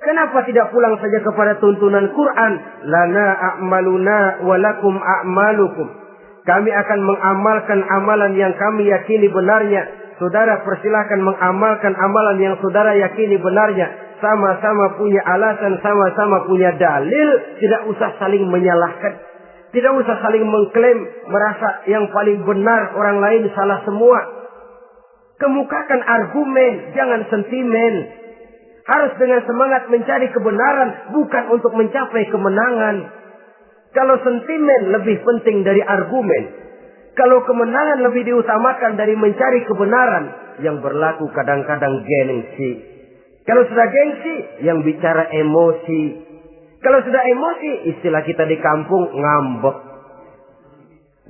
Kenapa tidak pulang saja kepada tuntunan Quran? Lana a'maluna walakum a'malukum. Kami akan mengamalkan amalan yang kami yakini benarnya. Saudara persilahkan mengamalkan amalan yang saudara yakini benarnya. Sama-sama punya alasan, sama-sama punya dalil. Tidak usah saling menyalahkan. Tidak usah saling mengklaim, merasa yang paling benar, orang lain salah semua. Kemukakan argumen, jangan sentimen. Harus dengan semangat mencari kebenaran, bukan untuk mencapai kemenangan. Kalau sentimen lebih penting dari argumen, kalau kemenangan lebih diutamakan dari mencari kebenaran, yang berlaku kadang-kadang gengsi. Kalau sudah gengsi, yang bicara emosi. Kalau sudah emosi, istilah kita di kampung, ngambek.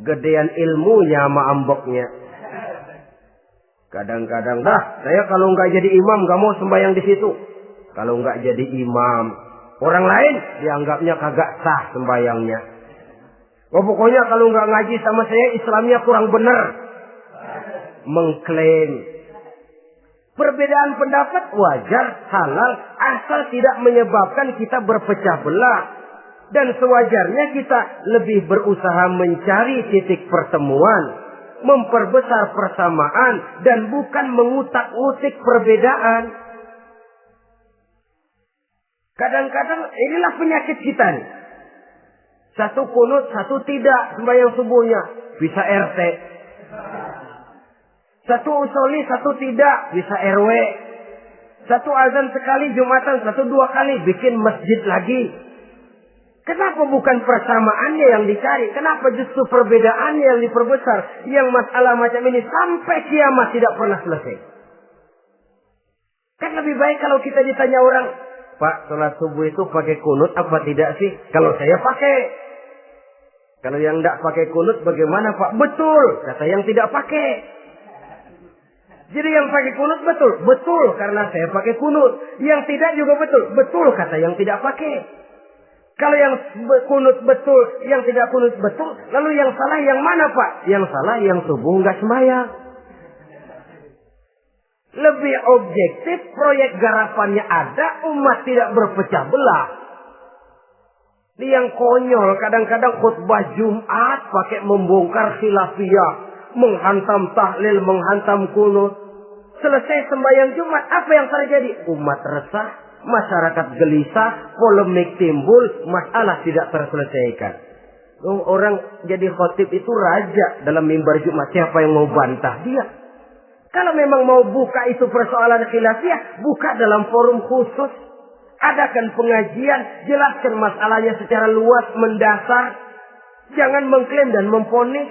Gedean ilmunya sama ambeknya. Kadang-kadang, saya kalau nggak jadi imam nggak mau sembahyang di situ. Kalau nggak jadi imam, orang lain dianggapnya kagak sah sembahyangnya. Pokoknya kalau nggak ngaji sama saya, Islamnya kurang benar. Mengklaim. Perbedaan pendapat wajar, halal, asal tidak menyebabkan kita berpecah belah. Dan sewajarnya kita lebih berusaha mencari titik pertemuan, memperbesar persamaan, dan bukan mengutak-utik perbedaan. Kadang-kadang inilah penyakit kita nih. Satu kunut, satu tidak sembahyang subuhnya. Bisa RT. Satu usoli, satu tidak, bisa RW. Satu azan sekali Jumatan, satu dua kali, bikin masjid lagi. Kenapa bukan persamaannya yang dicari? Kenapa justru perbedaannya yang diperbesar? Yang masalah macam ini sampai kiamat tidak pernah selesai. Kan lebih baik kalau kita ditanya orang, Pak, sholat subuh itu pakai kunut apa tidak sih? Kalau saya pakai. Kalau yang tidak pakai kunut bagaimana Pak? Betul, kata yang tidak pakai. Jadi yang pakai kunut betul, betul karena saya pakai kunut. Yang tidak juga betul, betul kata yang tidak pakai. Kalau yang kunut betul, yang tidak kunut betul, lalu yang salah yang mana Pak? Yang salah yang subuh nggak sembahyang. Lebih objektif, proyek garapannya ada, umat tidak berpecah belah. Ini yang konyol, kadang-kadang khutbah Jumat pakai membongkar khilafiyah, menghantam tahlil, menghantam kunut. Selesai sembahyang Jumat, apa yang terjadi? Umat resah, masyarakat gelisah, polemik timbul, masalah tidak terselesaikan. Orang jadi khotib itu raja dalam mimbar Jumat, siapa yang mau bantah dia? Kalau memang mau buka itu persoalan khilafiyah, buka dalam forum khusus. Adakan pengajian, jelaskan masalahnya secara luas, mendasar. Jangan mengklaim dan memponis.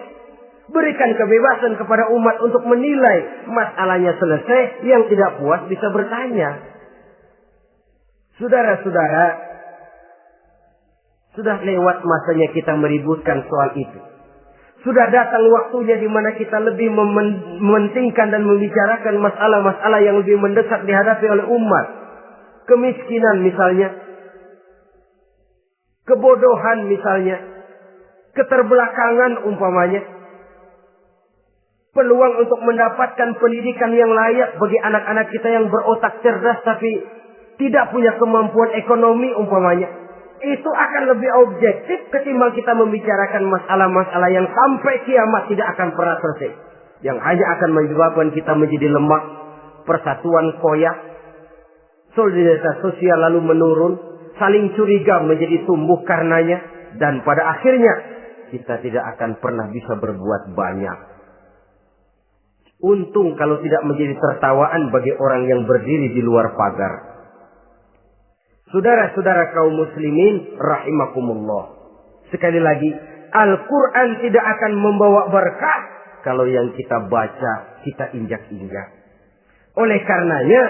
Berikan kebebasan kepada umat untuk menilai masalahnya selesai. Yang tidak puas bisa bertanya. Saudara-saudara, sudah lewat masanya kita meributkan soal itu. Sudah datang waktunya di mana kita lebih mementingkan dan membicarakan masalah-masalah yang lebih mendesak dihadapi oleh umat. Kemiskinan misalnya, kebodohan misalnya, keterbelakangan umpamanya, peluang untuk mendapatkan pendidikan yang layak bagi anak-anak kita yang berotak cerdas tapi tidak punya kemampuan ekonomi umpamanya. Itu akan lebih objektif ketimbang kita membicarakan masalah-masalah yang sampai kiamat tidak akan pernah selesai. Yang hanya akan menyebabkan kita menjadi lemah, persatuan koyak, solidaritas sosial lalu menurun, saling curiga menjadi tumbuh karenanya, dan pada akhirnya kita tidak akan pernah bisa berbuat banyak. Untung kalau tidak menjadi tertawaan bagi orang yang berdiri di luar pagar. Saudara-saudara kaum muslimin rahimakumullah. Sekali lagi, Al-Quran tidak akan membawa berkah kalau yang kita baca, kita injak-injak. Oleh karenanya,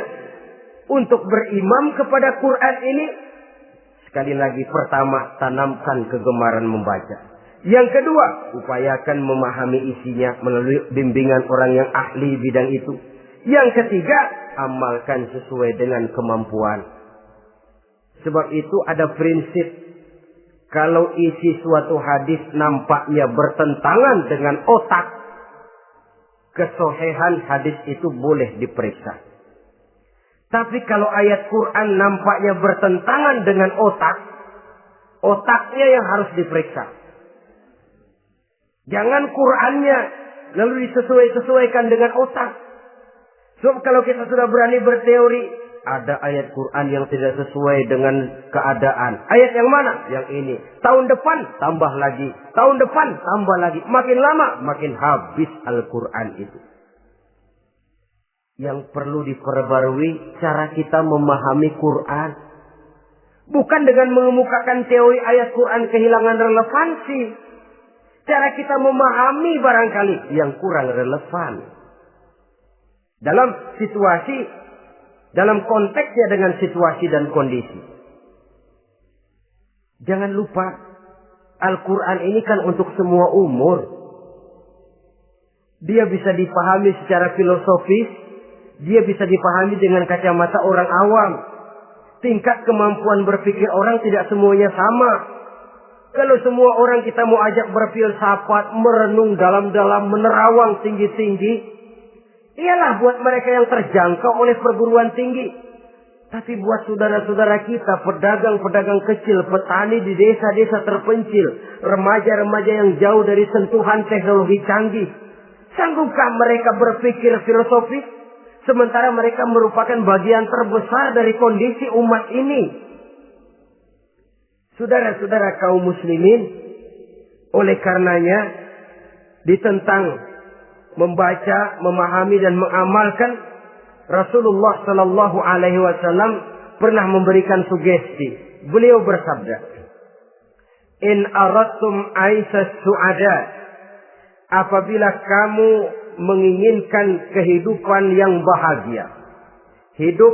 untuk berimam kepada Quran ini, sekali lagi pertama, tanamkan kegemaran membaca. Yang kedua, upayakan memahami isinya melalui bimbingan orang yang ahli bidang itu. Yang ketiga, amalkan sesuai dengan kemampuan. Sebab itu ada prinsip, kalau isi suatu hadis nampaknya bertentangan dengan otak, kesohihan hadis itu boleh diperiksa. Tapi kalau ayat Quran nampaknya bertentangan dengan otak, otaknya yang harus diperiksa. Jangan Qur'annya lalu disesuaikan dengan otak. Sebab kalau kita sudah berani berteori, ada ayat Quran yang tidak sesuai dengan keadaan. Ayat yang mana? Yang ini. Tahun depan tambah lagi. Tahun depan tambah lagi. Makin lama makin habis Al-Quran itu. Yang perlu diperbarui cara kita memahami Quran. Bukan dengan mengemukakan teori ayat Quran kehilangan relevansi. Cara kita memahami barangkali yang kurang relevan. Dalam situasi, dalam konteksnya dengan situasi dan kondisi. Jangan lupa, Al-Quran ini kan untuk semua umur. Dia bisa dipahami secara filosofis, dia bisa dipahami dengan kacamata orang awam. Tingkat kemampuan berpikir orang tidak semuanya sama. Kalau semua orang kita mau ajak berfilsafat, merenung dalam-dalam, menerawang tinggi-tinggi, ialah buat mereka yang terjangkau oleh perguruan tinggi. Tapi buat saudara-saudara kita, pedagang-pedagang kecil, petani di desa-desa terpencil, remaja-remaja yang jauh dari sentuhan teknologi canggih, sanggupkah mereka berpikir filosofis? Sementara mereka merupakan bagian terbesar dari kondisi umat ini. Saudara-saudara kaum muslimin, oleh karenanya ditentang membaca, memahami dan mengamalkan, Rasulullah Sallallahu Alaihi Wasallam pernah memberikan sugesti. Beliau bersabda, "In aradtum aisas su'ada," apabila kamu menginginkan kehidupan yang bahagia, hidup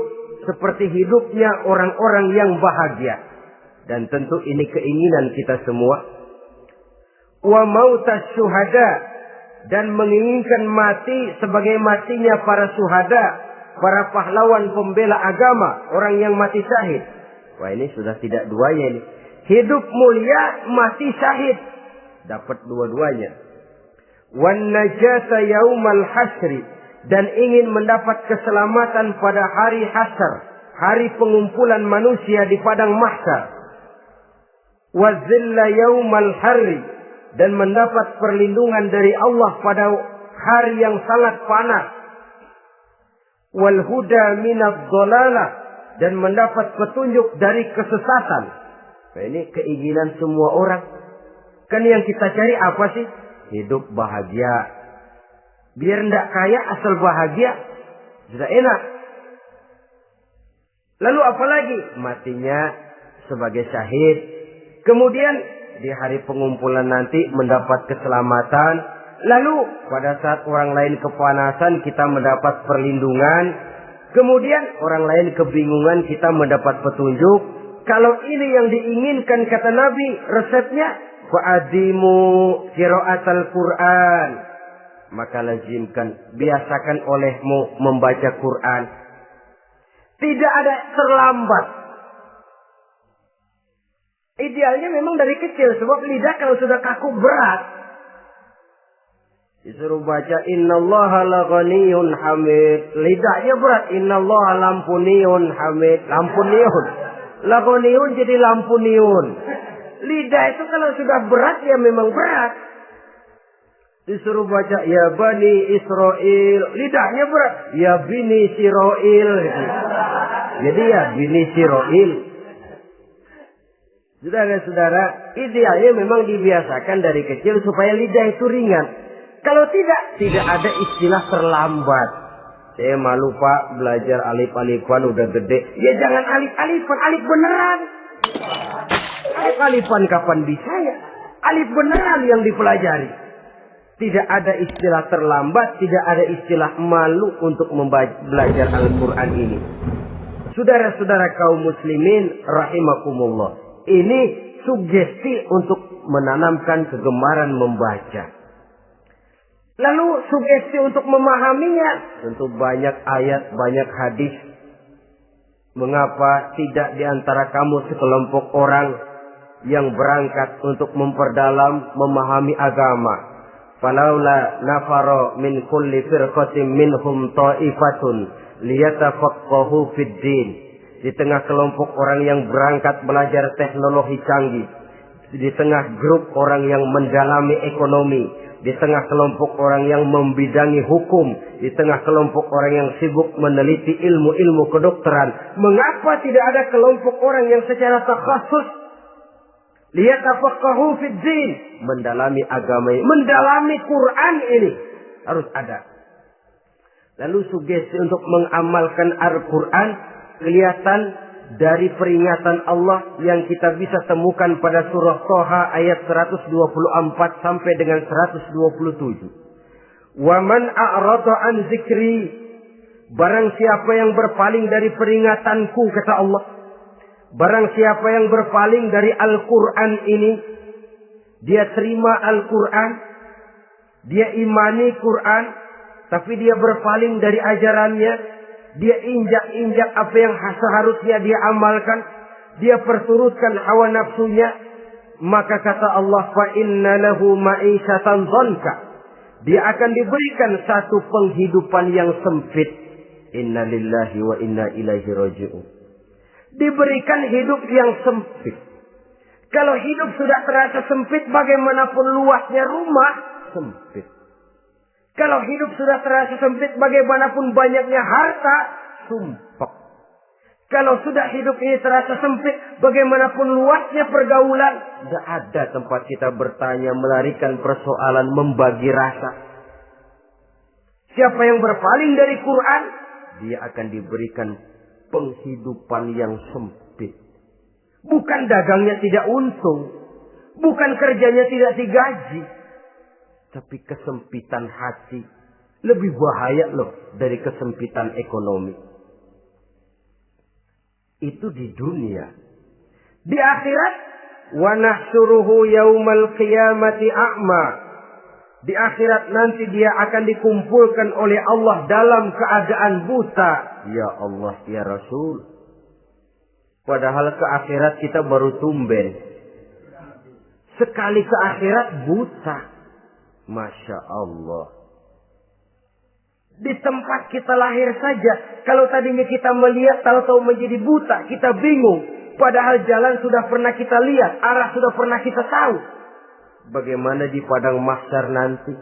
seperti hidupnya orang-orang yang bahagia, dan tentu ini keinginan kita semua. Wa mautas syuhada, dan menginginkan mati sebagai matinya para syuhada, para pahlawan pembela agama, orang yang mati syahid. Wah, ini sudah tidak duanya ini. Hidup mulia, mati syahid. Dapat dua-duanya. Wan najata yaumal hasri, dan ingin mendapat keselamatan pada hari hasyar, hari pengumpulan manusia di padang mahsyar. Wa zilla yaumal harri, dan mendapat perlindungan dari Allah pada hari yang sangat panas. Wal huda minadh dhalalah, dan mendapat petunjuk dari kesesatan. Nah, ini keinginan semua orang. Kan yang kita cari apa sih? Hidup bahagia. Biar ndak kaya asal bahagia, sudah enak. Lalu apa lagi? Matinya sebagai syahid. Kemudian di hari pengumpulan nanti mendapat keselamatan. Lalu pada saat orang lain kepanasan kita mendapat perlindungan. Kemudian orang lain kebingungan kita mendapat petunjuk. Kalau ini yang diinginkan kata Nabi, resepnya fa'adimu qiraatal Quran. Maka lazimkan, biasakan olehmu membaca Quran. Tidak ada terlambat. Idealnya memang dari kecil, sebab lidah kalau sudah kaku berat. Disuruh baca innallaha laghaniyun hamid. Lidahnya berat. Innallaha lampuniyun hamid. Lampuniyun. Laghaniyun jadi lampuniyun. Lidah itu kalau sudah berat ya memang berat. Disuruh baca ya bani Israel. Lidahnya berat. Ya bini Siroil. Jadi ya bini Siroil. Saudara-saudara, idealnya memang dibiasakan dari kecil supaya lidah itu ringan. Kalau tidak ada istilah terlambat. Saya malu Pak, belajar alif-alifan udah gede. Ya jangan alif-alifan, alif beneran. Alif-alifan kapan bisa ya? Alif beneran yang dipelajari. Tidak ada istilah terlambat, tidak ada istilah malu untuk belajar Al-Quran ini. Saudara-saudara kaum muslimin rahimakumullah. Ini sugesti untuk menanamkan kegemaran membaca. Lalu sugesti untuk memahaminya. Tentu banyak ayat, banyak hadis. Mengapa tidak di antara kamu sekelompok orang yang berangkat untuk memperdalam, memahami agama. Falaula nafaro min kulli firqatin minhum ta'ifatun liyatafaqahu fid din. Di tengah kelompok orang yang berangkat belajar teknologi canggih, di tengah grup orang yang mendalami ekonomi, di tengah kelompok orang yang membidangi hukum, di tengah kelompok orang yang sibuk meneliti ilmu-ilmu kedokteran, mengapa tidak ada kelompok orang yang secara takhasus liyatafaqahu fid din, mendalami agama ini, mendalami Quran ini, harus ada. Lalu sugesti untuk mengamalkan Al-Quran kelihatan dari peringatan Allah yang kita bisa temukan pada surah Toha ayat 124 sampai dengan 127. Wa man a'rada an zikri, barang siapa yang berpaling dari peringatanku, kata Allah, barang siapa yang berpaling dari Al-Quran ini, dia terima Al-Quran, dia imani Quran, tapi dia berpaling dari ajarannya, dia injak-injak apa yang seharusnya dia amalkan, dia perturutkan hawa nafsunya, maka kata Allah, fa inna lahu ma'isyatan dhanka, dia akan diberikan satu penghidupan yang sempit. Inna lillahi wa inna ilaihi raji'un. Diberikan hidup yang sempit. Kalau hidup sudah terasa sempit, bagaimanapun luasnya rumah, sempit. Kalau hidup sudah terasa sempit, bagaimanapun banyaknya harta, sumpek. Kalau sudah hidup ini terasa sempit, bagaimanapun luasnya pergaulan, tidak ada tempat kita bertanya, melarikan persoalan, membagi rasa. Siapa yang berpaling dari Quran, dia akan diberikan penghidupan yang sempit. Bukan dagangnya tidak untung, bukan kerjanya tidak digaji, tapi kesempitan hati lebih bahaya loh dari kesempitan ekonomi. Itu di dunia. Di akhirat, wa nahsyuruhu yaumal qiyamati a'ma. Di akhirat nanti dia akan dikumpulkan oleh Allah dalam keadaan buta. Ya Allah, ya Rasul. Padahal ke akhirat kita baru tumben. Sekali ke akhirat buta. Masya Allah. Di tempat kita lahir saja, kalau tadinya kita melihat, tahu-tahu menjadi buta, kita bingung. Padahal jalan sudah pernah kita lihat, arah sudah pernah kita tahu. Bagaimana di padang mahsyar nanti?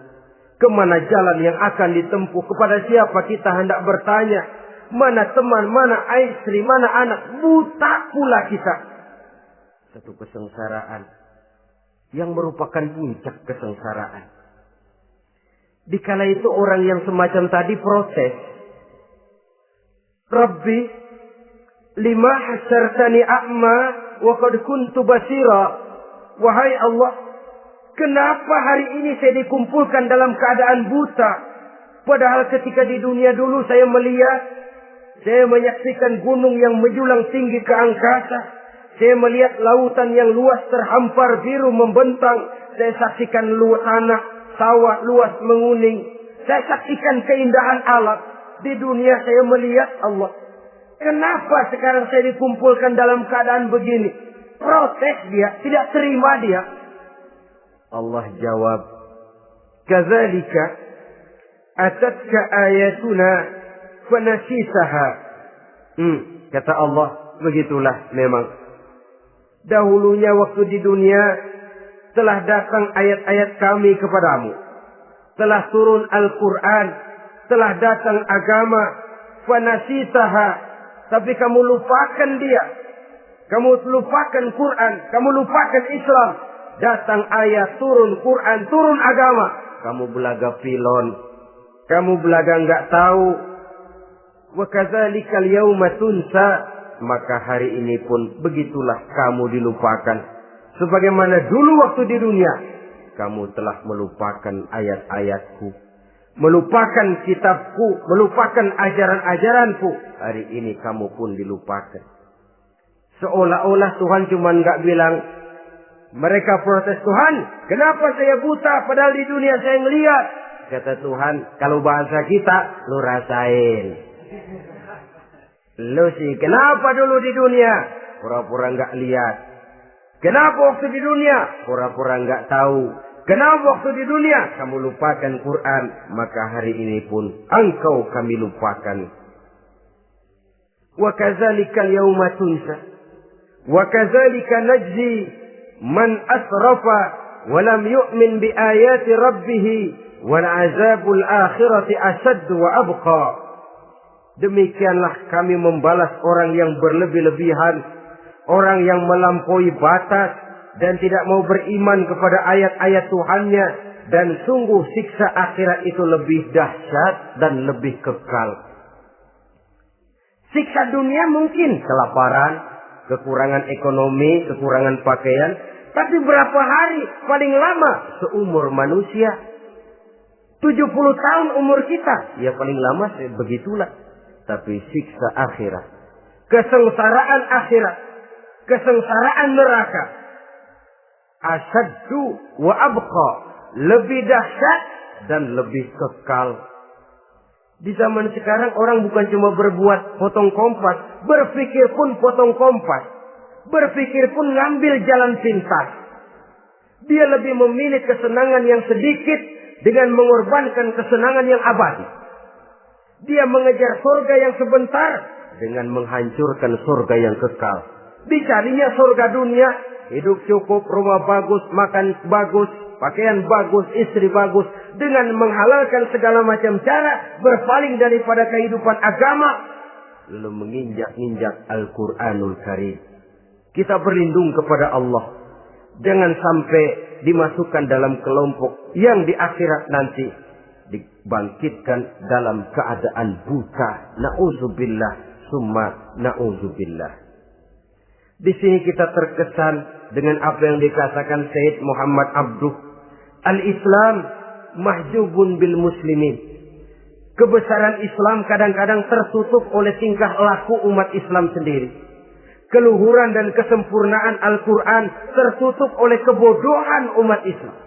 Kemana jalan yang akan ditempuh? Kepada siapa kita hendak bertanya? Mana teman, mana istri, mana anak? Buta pula kita. Satu kesengsaraan yang merupakan puncak kesengsaraan. Dikala itu orang yang semacam tadi protes. Rabbi, lima hasyartani a'ma wa qad kuntu basira. Wahai Allah, kenapa hari ini saya dikumpulkan dalam keadaan buta? Padahal ketika di dunia dulu saya melihat, saya menyaksikan gunung yang menjulang tinggi ke angkasa. Saya melihat lautan yang luas terhampar biru membentang. Saya saksikan tanah, sawah luas menguning. Saya saksikan keindahan alam. Di dunia saya melihat Allah. Kenapa sekarang saya dikumpulkan dalam keadaan begini? Protes dia, tidak terima dia. Allah jawab, kadzalika atatka ayatuna fanasitaha. Kata Allah, begitulah memang. Dahulunya waktu di dunia telah datang ayat-ayat kami kepadamu. Telah turun Al-Quran. Telah datang agama. Fanasitaha. Tapi kamu lupakan dia. Kamu lupakan Quran. Kamu lupakan Islam. Datang ayat, turun Quran, turun agama. Kamu belaga pilon. Kamu belaga enggak tahu. Wa kadzalikal yauma tunsa. Maka hari ini pun begitulah kamu dilupakan. Sebagaimana dulu waktu di dunia, kamu telah melupakan ayat-ayatku, melupakan kitabku, melupakan ajaran-ajaranku. Hari ini kamu pun dilupakan. Seolah-olah Tuhan cuma nggak bilang, mereka protes, Tuhan, kenapa saya buta padahal di dunia saya ngelihat. Kata Tuhan, kalau bahasa kita, lu rasain. Lu sih, kenapa dulu di dunia? Pura-pura nggak lihat. Kenapa waktu di dunia? Pura-pura nggak tahu. Kenapa waktu di dunia? Kamu lupakan Quran. Maka hari ini pun engkau kami lupakan. Wa kadzalikal yauma tunsa. Wa kadzalika najzi man asrafa walam yu'min bi ayati rabbih wal azabul akhirati asad wa abqa. Demikianlah kami membalas orang yang berlebih-lebihan, orang yang melampaui batas dan tidak mau beriman kepada ayat-ayat Tuhannya, dan sungguh siksa akhirat itu lebih dahsyat dan lebih kekal. Siksa dunia mungkin kelaparan, kekurangan ekonomi, kekurangan pakaian, tapi berapa hari paling lama seumur manusia? 70 tahun umur kita, ya paling lama begitulah. Tapi siksa akhirat, kesengsaraan akhirat, kesengsaraan neraka, asyaddu wa abqa, lebih dahsyat dan lebih kekal. Di zaman sekarang orang bukan cuma berbuat potong kompas, berpikir pun potong kompas, berpikir pun ngambil jalan pintas. Dia lebih memilih kesenangan yang sedikit dengan mengorbankan kesenangan yang abadi. Dia mengejar surga yang sebentar dengan menghancurkan surga yang kekal. Dicarinya surga dunia, hidup cukup, rumah bagus, makan bagus, pakaian bagus, istri bagus, dengan menghalalkan segala macam cara, berpaling daripada kehidupan agama, lalu menginjak-injak Al-Quranul Karim. Kita berlindung kepada Allah, jangan sampai dimasukkan dalam kelompok yang di akhirat nanti dibangkitkan dalam keadaan buta. Na'udzubillah summa na'udzubillah. Di sini kita terkesan dengan apa yang dikatakan Sayyid Muhammad Abduh, al-Islam mahjubun bil muslimin. Kebesaran Islam kadang-kadang tertutup oleh tingkah laku umat Islam sendiri. Keluhuran dan kesempurnaan Al-Quran tertutup oleh kebodohan umat Islam.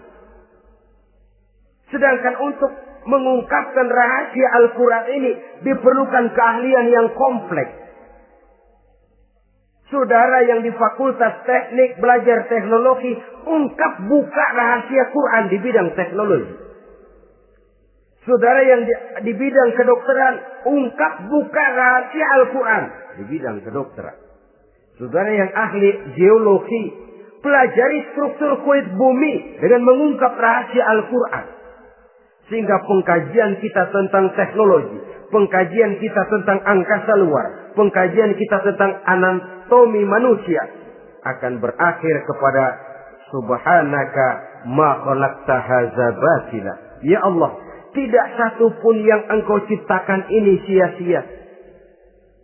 Sedangkan untuk mengungkapkan rahasia Al-Quran ini diperlukan keahlian yang kompleks. Saudara yang di Fakultas Teknik belajar teknologi, ungkap buka rahasia Quran di bidang teknologi. Saudara yang di bidang kedokteran, ungkap buka rahasia Al-Quran di bidang kedokteran. Saudara yang ahli geologi, pelajari struktur kulit bumi dengan mengungkap rahasia Al-Quran. Sehingga pengkajian kita tentang teknologi, pengkajian kita tentang angkasa luar, pengkajian kita tentang anatomi manusia akan berakhir kepada subhanaka ma khalaqta hadza batila. Ya Allah, tidak satu pun yang Engkau ciptakan ini sia-sia.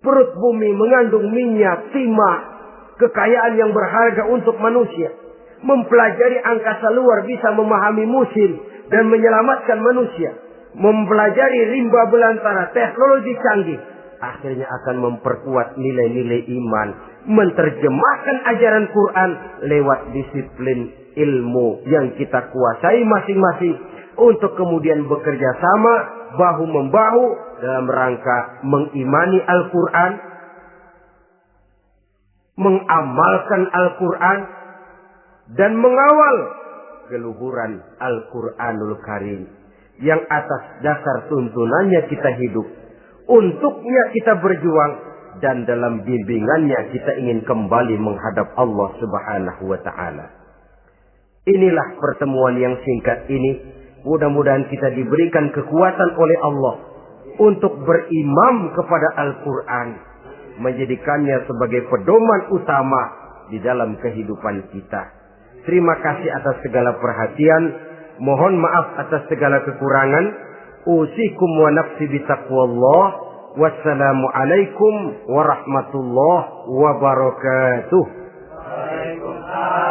Perut bumi mengandung minyak, timah, kekayaan yang berharga untuk manusia. Mempelajari angkasa luar bisa memahami musim dan menyelamatkan manusia. Mempelajari rimba belantara, teknologi canggih, akhirnya akan memperkuat nilai-nilai iman. Menterjemahkan ajaran Quran lewat disiplin ilmu yang kita kuasai masing-masing, untuk kemudian bekerja sama bahu-membahu dalam rangka mengimani Al-Quran, mengamalkan Al-Quran, dan mengawal keluhuran Al-Quranul Karim yang atas dasar tuntunannya kita hidup, untuknya kita berjuang, dan dalam bimbingannya kita ingin kembali menghadap Allah Subhanahu wa Ta'ala. Inilah pertemuan yang singkat ini. Mudah-mudahan kita diberikan kekuatan oleh Allah untuk berimam kepada Al-Quran, menjadikannya sebagai pedoman utama di dalam kehidupan kita. Terima kasih atas segala perhatian. Mohon maaf atas segala kekurangan. Usikum wa nafsi bitaqwallah. Wassalamualaikum warahmatullahi wabarakatuh. Waalaikumsalam.